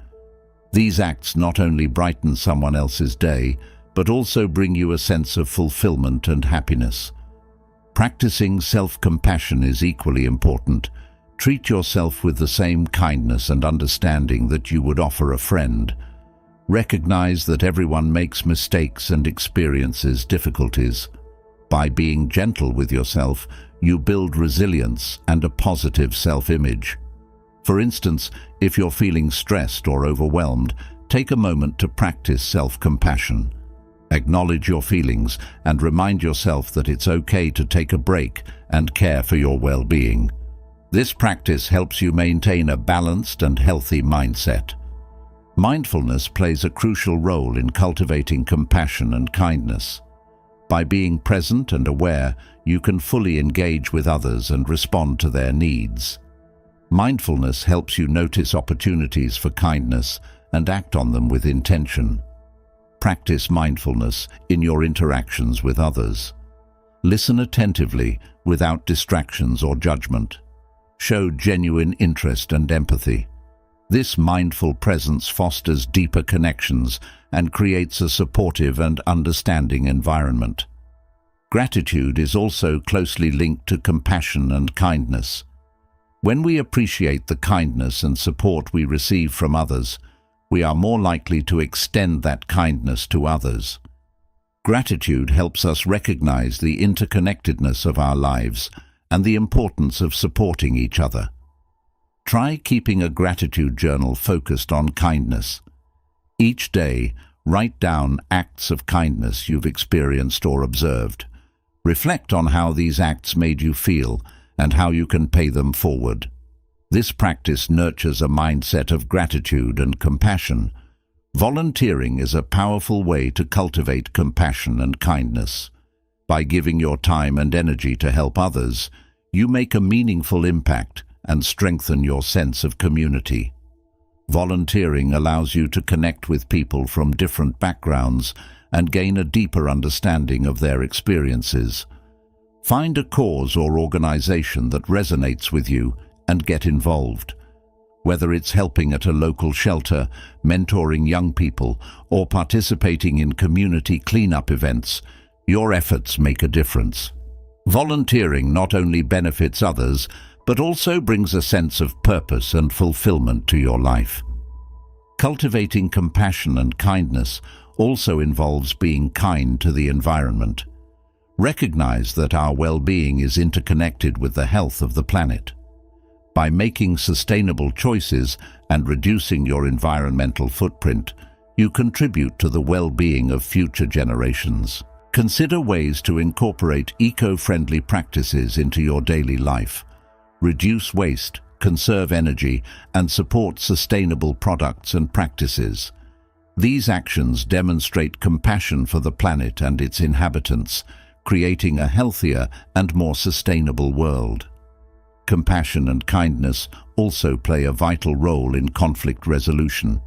These acts not only brighten someone else's day, but also bring you a sense of fulfillment and happiness. Practicing self-compassion is equally important. Treat yourself with the same kindness and understanding that you would offer a friend. Recognize that everyone makes mistakes and experiences difficulties. By being gentle with yourself, you build resilience and a positive self-image. For instance, if you're feeling stressed or overwhelmed, take a moment to practice self-compassion. Acknowledge your feelings and remind yourself that it's okay to take a break and care for your well-being. This practice helps you maintain a balanced and healthy mindset. Mindfulness plays a crucial role in cultivating compassion and kindness. By being present and aware, you can fully engage with others and respond to their needs. Mindfulness helps you notice opportunities for kindness and act on them with intention. Practice mindfulness in your interactions with others. Listen attentively without distractions or judgment. Show genuine interest and empathy. This mindful presence fosters deeper connections and creates a supportive and understanding environment. Gratitude is also closely linked to compassion and kindness. When we appreciate the kindness and support we receive from others, we are more likely to extend that kindness to others. Gratitude helps us recognize the interconnectedness of our lives and the importance of supporting each other. Try keeping a gratitude journal focused on kindness. Each day, write down acts of kindness you've experienced or observed. Reflect on how these acts made you feel and how you can pay them forward. This practice nurtures a mindset of gratitude and compassion. Volunteering is a powerful way to cultivate compassion and kindness. By giving your time and energy to help others, you make a meaningful impact and strengthen your sense of community. Volunteering allows you to connect with people from different backgrounds and gain a deeper understanding of their experiences. Find a cause or organization that resonates with you and get involved. Whether it's helping at a local shelter, mentoring young people, or participating in community cleanup events, your efforts make a difference. Volunteering not only benefits others, but also brings a sense of purpose and fulfillment to your life. Cultivating compassion and kindness also involves being kind to the environment. Recognize that our well-being is interconnected with the health of the planet. By making sustainable choices and reducing your environmental footprint, you contribute to the well-being of future generations. Consider ways to incorporate eco-friendly practices into your daily life. Reduce waste, conserve energy, and support sustainable products and practices. These actions demonstrate compassion for the planet and its inhabitants, creating a healthier and more sustainable world. Compassion and kindness also play a vital role in conflict resolution.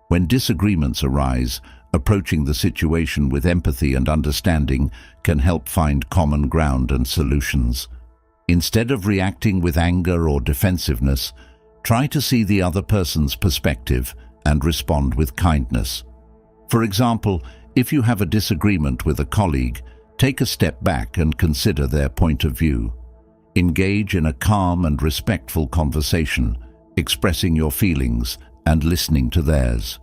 When disagreements arise, approaching the situation with empathy and understanding can help find common ground and solutions. Instead of reacting with anger or defensiveness, try to see the other person's perspective and respond with kindness. For example, if you have a disagreement with a colleague, take a step back and consider their point of view. Engage in a calm and respectful conversation, expressing your feelings and listening to theirs.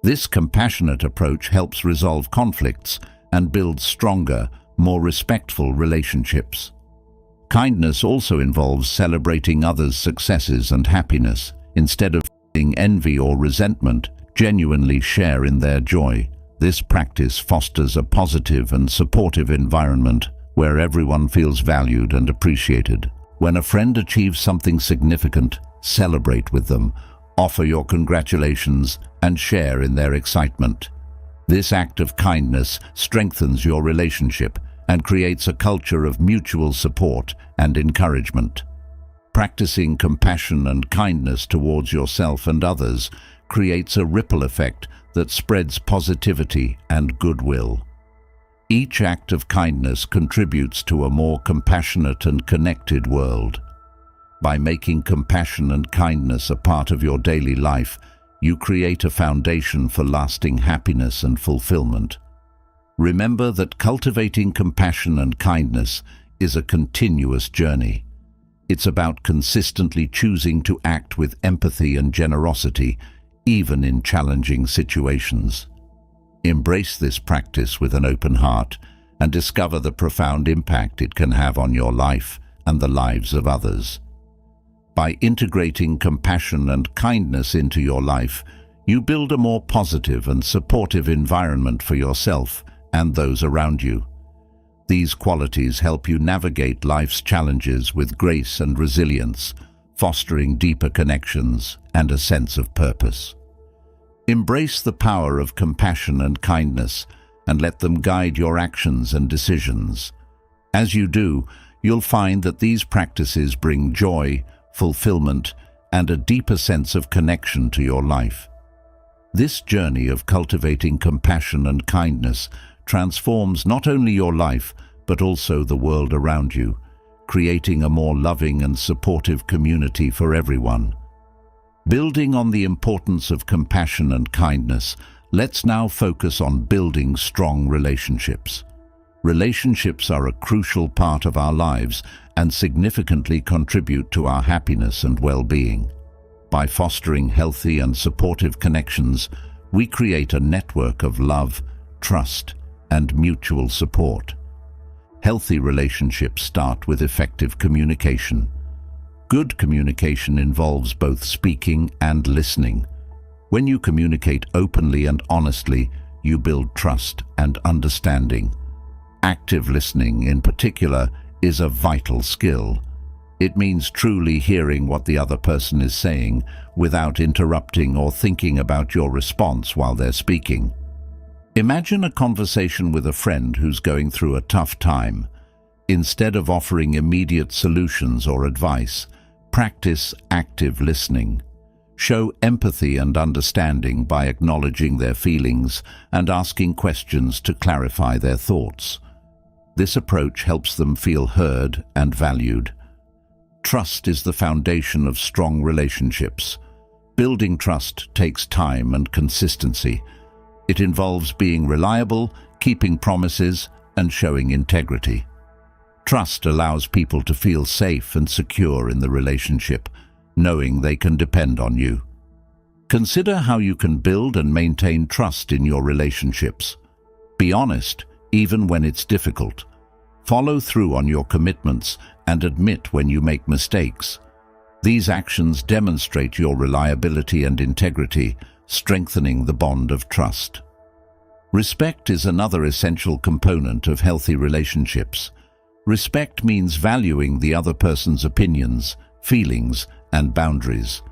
This compassionate approach helps resolve conflicts and build stronger, more respectful relationships. Kindness also involves celebrating others' successes and happiness. Instead of feeling envy or resentment, genuinely share in their joy. This practice fosters a positive and supportive environment where everyone feels valued and appreciated. When a friend achieves something significant, celebrate with them, offer your congratulations, and share in their excitement. This act of kindness strengthens your relationship and creates a culture of mutual support and encouragement. Practicing compassion and kindness towards yourself and others creates a ripple effect that spreads positivity and goodwill. Each act of kindness contributes to a more compassionate and connected world. By making compassion and kindness a part of your daily life, you create a foundation for lasting happiness and fulfillment. Remember that cultivating compassion and kindness is a continuous journey. It's about consistently choosing to act with empathy and generosity, even in challenging situations. Embrace this practice with an open heart and discover the profound impact it can have on your life and the lives of others. By integrating compassion and kindness into your life, you build a more positive and supportive environment for yourself and those around you. These qualities help you navigate life's challenges with grace and resilience, fostering deeper connections and a sense of purpose. Embrace the power of compassion and kindness and let them guide your actions and decisions. As you do, you'll find that these practices bring joy, fulfillment, and a deeper sense of connection to your life. This journey of cultivating compassion and kindness transforms not only your life, but also the world around you, creating a more loving and supportive community for everyone. Building on the importance of compassion and kindness, let's now focus on building strong relationships. Relationships are a crucial part of our lives and significantly contribute to our happiness and well-being. By fostering healthy and supportive connections, we create a network of love, trust, and mutual support. Healthy relationships start with effective communication. Good communication involves both speaking and listening. When you communicate openly and honestly, you build trust and understanding. Active listening, in particular, is a vital skill. It means truly hearing what the other person is saying without interrupting or thinking about your response while they're speaking. Imagine a conversation with a friend who's going through a tough time. Instead of offering immediate solutions or advice, practice active listening. Show empathy and understanding by acknowledging their feelings and asking questions to clarify their thoughts. This approach helps them feel heard and valued. Trust is the foundation of strong relationships. Building trust takes time and consistency. It involves being reliable, keeping promises, and showing integrity. Trust allows people to feel safe and secure in the relationship, knowing they can depend on you. Consider how you can build and maintain trust in your relationships. Be honest, even when it's difficult. Follow through on your commitments and admit when you make mistakes. These actions demonstrate your reliability and integrity, strengthening the bond of trust. Respect is another essential component of healthy relationships. Respect means valuing the other person's opinions, feelings, and boundaries.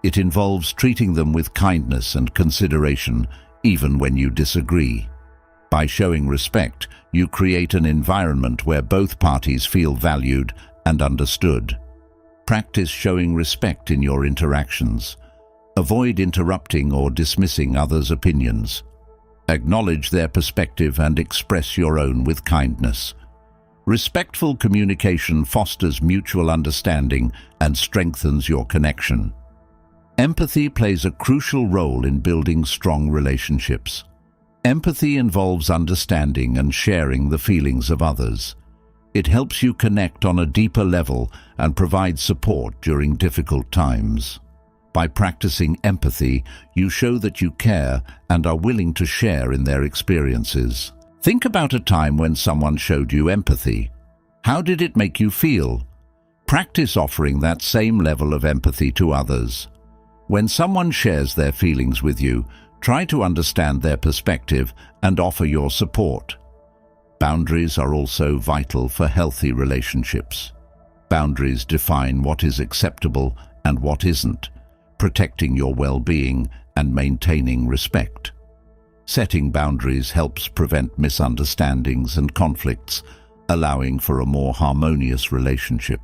It involves treating them with kindness and consideration, even when you disagree. By showing respect, you create an environment where both parties feel valued and understood. Practice showing respect in your interactions. Avoid interrupting or dismissing others' opinions. Acknowledge their perspective and express your own with kindness. Respectful communication fosters mutual understanding and strengthens your connection. Empathy plays a crucial role in building strong relationships. Empathy involves understanding and sharing the feelings of others. It helps you connect on a deeper level and provide support during difficult times. By practicing empathy, you show that you care and are willing to share in their experiences. Think about a time when someone showed you empathy. How did it make you feel? Practice offering that same level of empathy to others. When someone shares their feelings with you, try to understand their perspective and offer your support. Boundaries are also vital for healthy relationships. Boundaries define what is acceptable and what isn't, protecting your well-being and maintaining respect. Setting boundaries helps prevent misunderstandings and conflicts, allowing for a more harmonious relationship.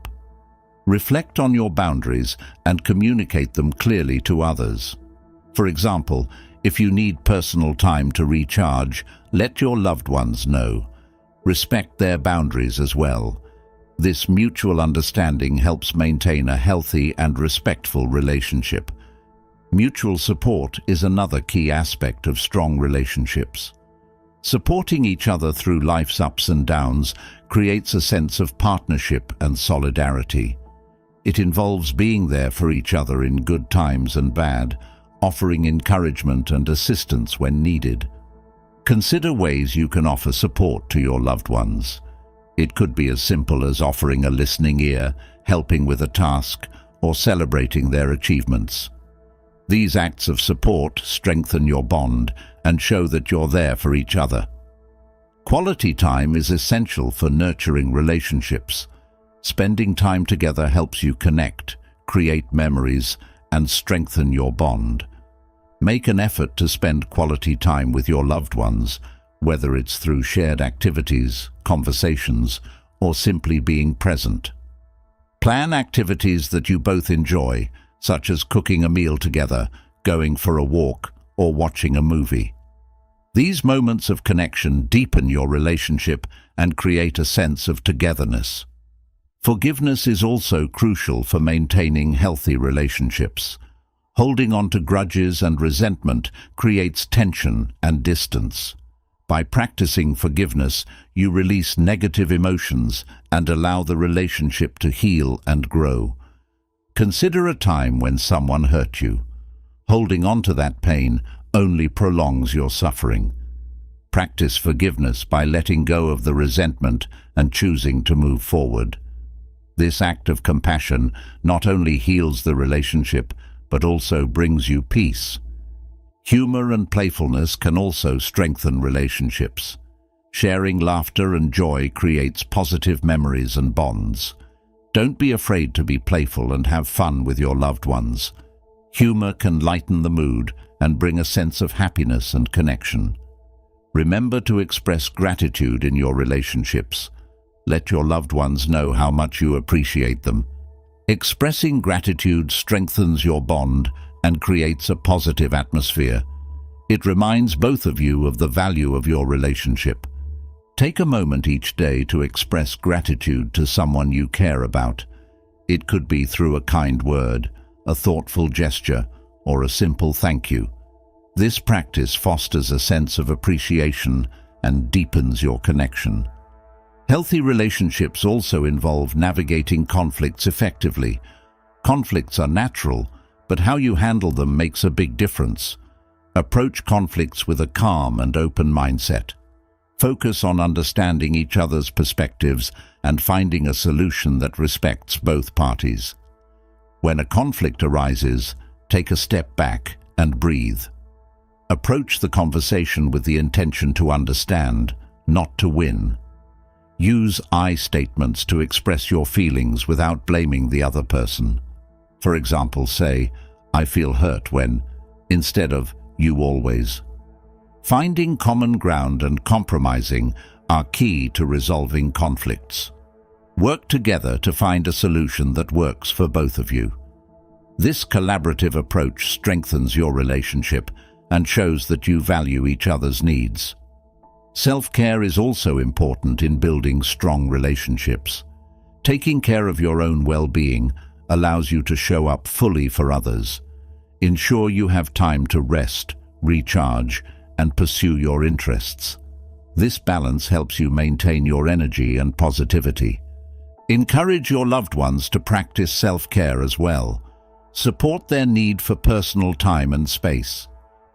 Reflect on your boundaries and communicate them clearly to others. For example, if you need personal time to recharge, let your loved ones know. Respect their boundaries as well. This mutual understanding helps maintain a healthy and respectful relationship. Mutual support is another key aspect of strong relationships. Supporting each other through life's ups and downs creates a sense of partnership and solidarity. It involves being there for each other in good times and bad, offering encouragement and assistance when needed. Consider ways you can offer support to your loved ones. It could be as simple as offering a listening ear, helping with a task, or celebrating their achievements. These acts of support strengthen your bond and show that you're there for each other. Quality time is essential for nurturing relationships. Spending time together helps you connect, create memories, and strengthen your bond. Make an effort to spend quality time with your loved ones, whether it's through shared activities, conversations, or simply being present. Plan activities that you both enjoy, such as cooking a meal together, going for a walk, or watching a movie. These moments of connection deepen your relationship and create a sense of togetherness. Forgiveness is also crucial for maintaining healthy relationships. Holding on to grudges and resentment creates tension and distance. By practicing forgiveness, you release negative emotions and allow the relationship to heal and grow. Consider a time when someone hurt you. Holding on to that pain only prolongs your suffering. Practice forgiveness by letting go of the resentment and choosing to move forward. This act of compassion not only heals the relationship, but also brings you peace. Humor and playfulness can also strengthen relationships. Sharing laughter and joy creates positive memories and bonds. Don't be afraid to be playful and have fun with your loved ones. Humor can lighten the mood and bring a sense of happiness and connection. Remember to express gratitude in your relationships. Let your loved ones know how much you appreciate them. Expressing gratitude strengthens your bond and creates a positive atmosphere. It reminds both of you of the value of your relationship. Take a moment each day to express gratitude to someone you care about. It could be through a kind word, a thoughtful gesture, or a simple thank you. This practice fosters a sense of appreciation and deepens your connection. Healthy relationships also involve navigating conflicts effectively. Conflicts are natural, but how you handle them makes a big difference. Approach conflicts with a calm and open mindset. Focus on understanding each other's perspectives and finding a solution that respects both parties. When a conflict arises, take a step back and breathe. Approach the conversation with the intention to understand, not to win. Use I statements to express your feelings without blaming the other person. For example, say, "I feel hurt when," instead of "you always." Finding common ground and compromising are key to resolving conflicts. Work together to find a solution that works for both of you. This collaborative approach strengthens your relationship and shows that you value each other's needs. Self-care is also important in building strong relationships. Taking care of your own well-being allows you to show up fully for others. Ensure you have time to rest, recharge, and pursue your interests. This balance helps you maintain your energy and positivity. Encourage your loved ones to practice self-care as well. Support their need for personal time and space.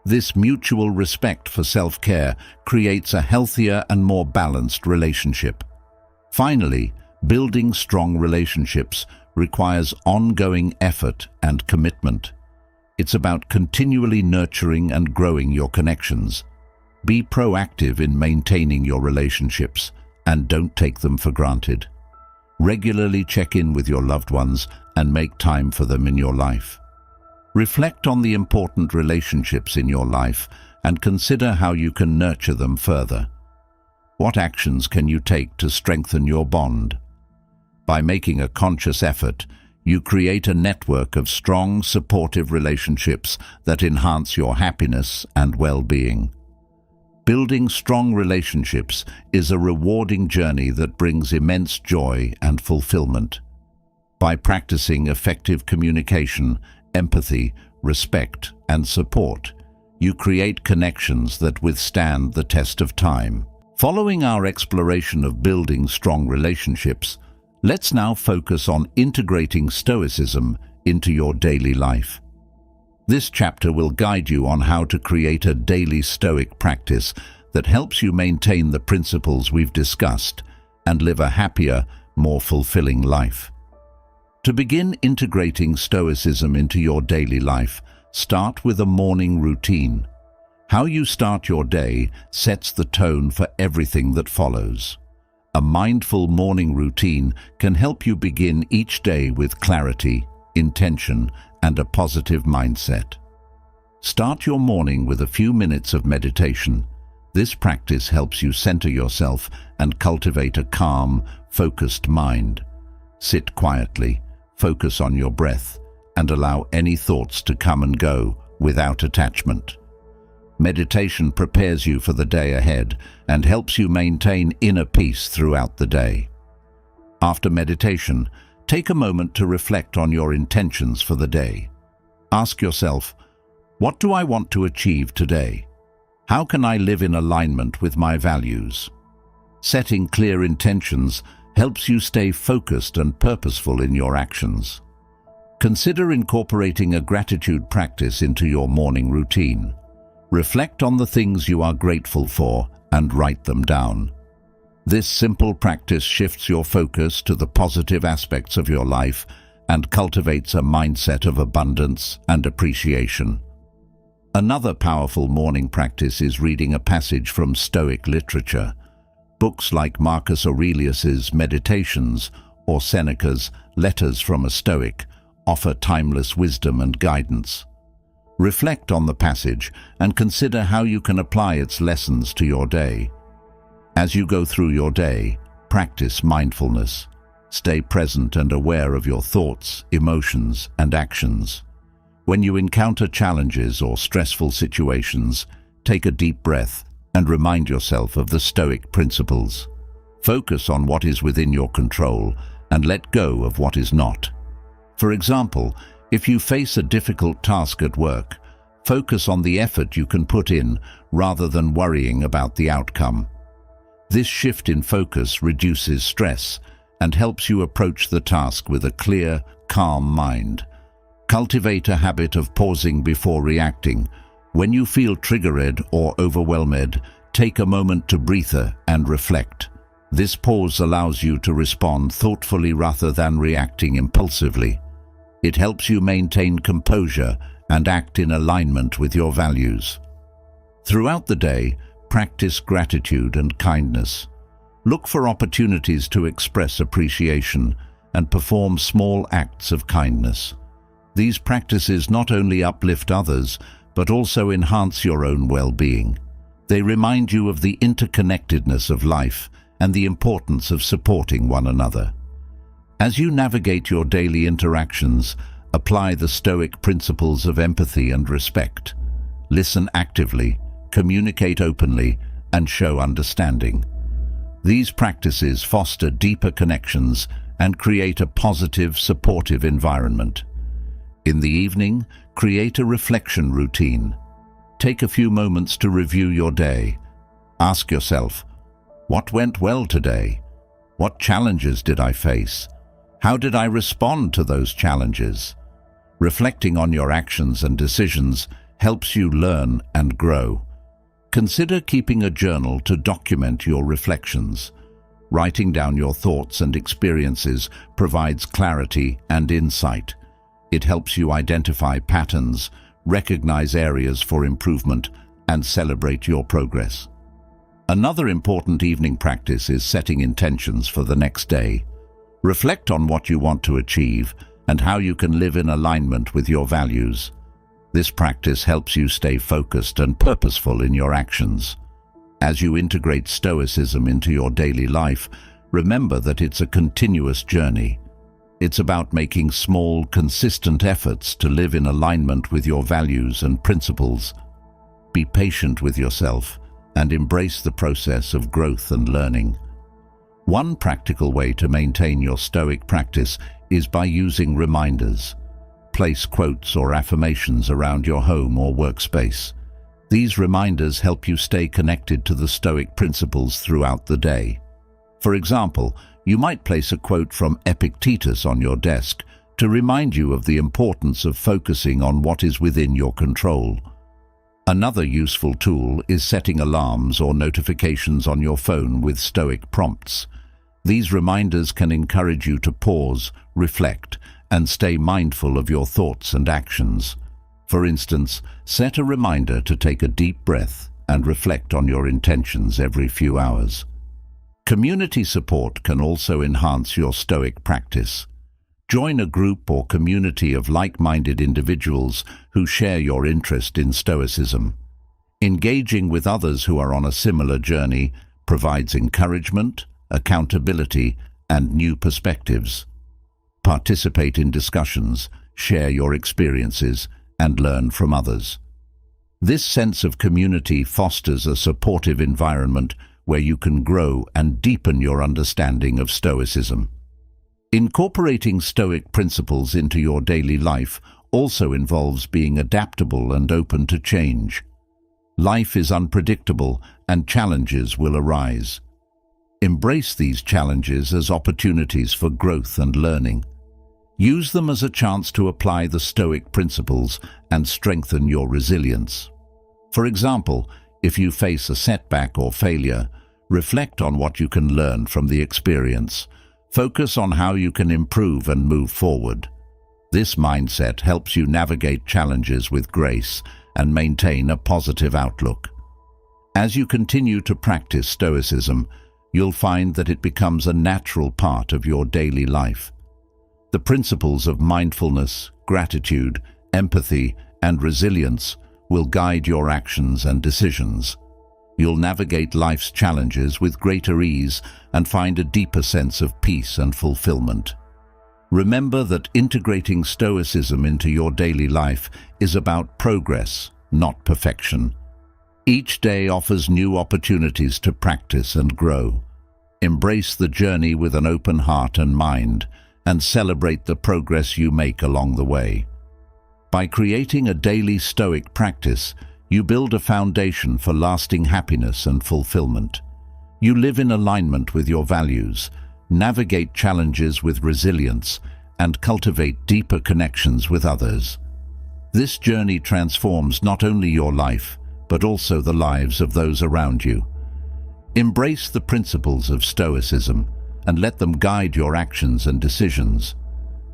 This mutual respect for self-care creates a healthier and more balanced relationship. Finally, building strong relationships requires ongoing effort and commitment. It's about continually nurturing and growing your connections. Be proactive in maintaining your relationships and don't take them for granted. Regularly check in with your loved ones and make time for them in your life. Reflect on the important relationships in your life and consider how you can nurture them further. What actions can you take to strengthen your bond? By making a conscious effort, you create a network of strong, supportive relationships that enhance your happiness and well-being. Building strong relationships is a rewarding journey that brings immense joy and fulfillment. By practicing effective communication, empathy, respect, and support, you create connections that withstand the test of time. Following our exploration of building strong relationships, let's now focus on integrating Stoicism into your daily life. This chapter will guide you on how to create a daily Stoic practice that helps you maintain the principles we've discussed and live a happier, more fulfilling life. To begin integrating Stoicism into your daily life, start with a morning routine. How you start your day sets the tone for everything that follows. A mindful morning routine can help you begin each day with clarity, intention, and a positive mindset. Start your morning with a few minutes of meditation. This practice helps you center yourself and cultivate a calm, focused mind. Sit quietly, focus on your breath, and allow any thoughts to come and go without attachment. Meditation prepares you for the day ahead and helps you maintain inner peace throughout the day. After meditation, take a moment to reflect on your intentions for the day. Ask yourself, what do I want to achieve today? How can I live in alignment with my values? Setting clear intentions helps you stay focused and purposeful in your actions. Consider incorporating a gratitude practice into your morning routine. Reflect on the things you are grateful for and write them down. This simple practice shifts your focus to the positive aspects of your life and cultivates a mindset of abundance and appreciation. Another powerful morning practice is reading a passage from Stoic literature. Books like Marcus Aurelius's Meditations or Seneca's Letters from a Stoic offer timeless wisdom and guidance. Reflect on the passage and consider how you can apply its lessons to your day. As you go through your day, practice mindfulness. Stay present and aware of your thoughts, emotions, and actions. When you encounter challenges or stressful situations, take a deep breath and remind yourself of the Stoic principles. Focus on what is within your control and let go of what is not. For example, if you face a difficult task at work, focus on the effort you can put in rather than worrying about the outcome. This shift in focus reduces stress and helps you approach the task with a clear, calm mind. Cultivate a habit of pausing before reacting. When you feel triggered or overwhelmed, take a moment to breathe and reflect. This pause allows you to respond thoughtfully rather than reacting impulsively. It helps you maintain composure and act in alignment with your values. Throughout the day, practice gratitude and kindness. Look for opportunities to express appreciation and perform small acts of kindness. These practices not only uplift others, but also enhance your own well-being. They remind you of the interconnectedness of life and the importance of supporting one another. As you navigate your daily interactions, apply the Stoic principles of empathy and respect. Listen actively, communicate openly, and show understanding. These practices foster deeper connections and create a positive, supportive environment. In the evening, create a reflection routine. Take a few moments to review your day. Ask yourself, what went well today? What challenges did I face? How did I respond to those challenges? Reflecting on your actions and decisions helps you learn and grow. Consider keeping a journal to document your reflections. Writing down your thoughts and experiences provides clarity and insight. It helps you identify patterns, recognize areas for improvement, and celebrate your progress. Another important evening practice is setting intentions for the next day. Reflect on what you want to achieve and how you can live in alignment with your values. This practice helps you stay focused and purposeful in your actions. As you integrate Stoicism into your daily life, remember that it's a continuous journey. It's about making small, consistent efforts to live in alignment with your values and principles. Be patient with yourself and embrace the process of growth and learning. One practical way to maintain your Stoic practice is by using reminders. Place quotes or affirmations around your home or workspace. These reminders help you stay connected to the Stoic principles throughout the day. For example, you might place a quote from Epictetus on your desk to remind you of the importance of focusing on what is within your control. Another useful tool is setting alarms or notifications on your phone with Stoic prompts. These reminders can encourage you to pause, reflect, and stay mindful of your thoughts and actions. For instance, set a reminder to take a deep breath and reflect on your intentions every few hours. Community support can also enhance your Stoic practice. Join a group or community of like-minded individuals who share your interest in Stoicism. Engaging with others who are on a similar journey provides encouragement, accountability, and new perspectives. Participate in discussions, share your experiences, and learn from others. This sense of community fosters a supportive environment where you can grow and deepen your understanding of Stoicism. Incorporating Stoic principles into your daily life also involves being adaptable and open to change. Life is unpredictable and challenges will arise. Embrace these challenges as opportunities for growth and learning. Use them as a chance to apply the Stoic principles and strengthen your resilience. For example, if you face a setback or failure, reflect on what you can learn from the experience. Focus on how you can improve and move forward. This mindset helps you navigate challenges with grace and maintain a positive outlook. As you continue to practice Stoicism, you'll find that it becomes a natural part of your daily life. The principles of mindfulness, gratitude, empathy, and resilience will guide your actions and decisions. You'll navigate life's challenges with greater ease and find a deeper sense of peace and fulfillment. Remember that integrating Stoicism into your daily life is about progress, not perfection. Each day offers new opportunities to practice and grow. Embrace the journey with an open heart and mind, and celebrate the progress you make along the way. By creating a daily Stoic practice, you build a foundation for lasting happiness and fulfillment. You live in alignment with your values, navigate challenges with resilience, and cultivate deeper connections with others. This journey transforms not only your life, but also the lives of those around you. Embrace the principles of Stoicism and let them guide your actions and decisions.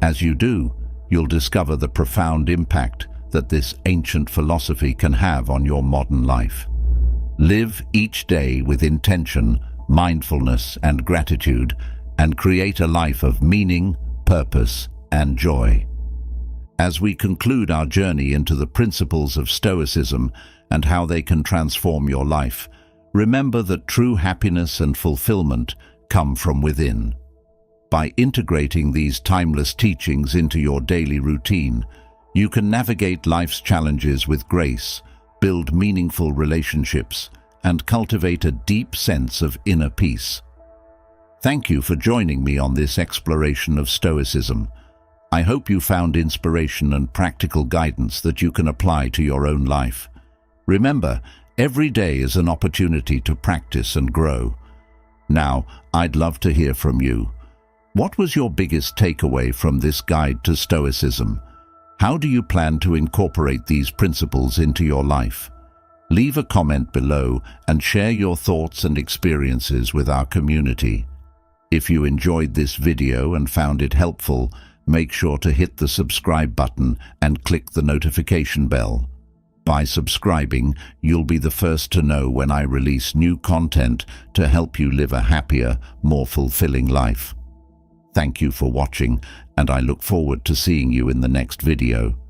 As you do, you'll discover the profound impact that this ancient philosophy can have on your modern life. Live each day with intention, mindfulness, and gratitude, and create a life of meaning, purpose, and joy. As we conclude our journey into the principles of Stoicism and how they can transform your life, remember that true happiness and fulfillment come from within. By integrating these timeless teachings into your daily routine, you can navigate life's challenges with grace, build meaningful relationships, and cultivate a deep sense of inner peace. Thank you for joining me on this exploration of Stoicism. I hope you found inspiration and practical guidance that you can apply to your own life. Remember, every day is an opportunity to practice and grow. Now, I'd love to hear from you. What was your biggest takeaway from this guide to Stoicism? How do you plan to incorporate these principles into your life? Leave a comment below and share your thoughts and experiences with our community. If you enjoyed this video and found it helpful, make sure to hit the subscribe button and click the notification bell. By subscribing, you'll be the first to know when I release new content to help you live a happier, more fulfilling life. Thank you for watching, and I look forward to seeing you in the next video.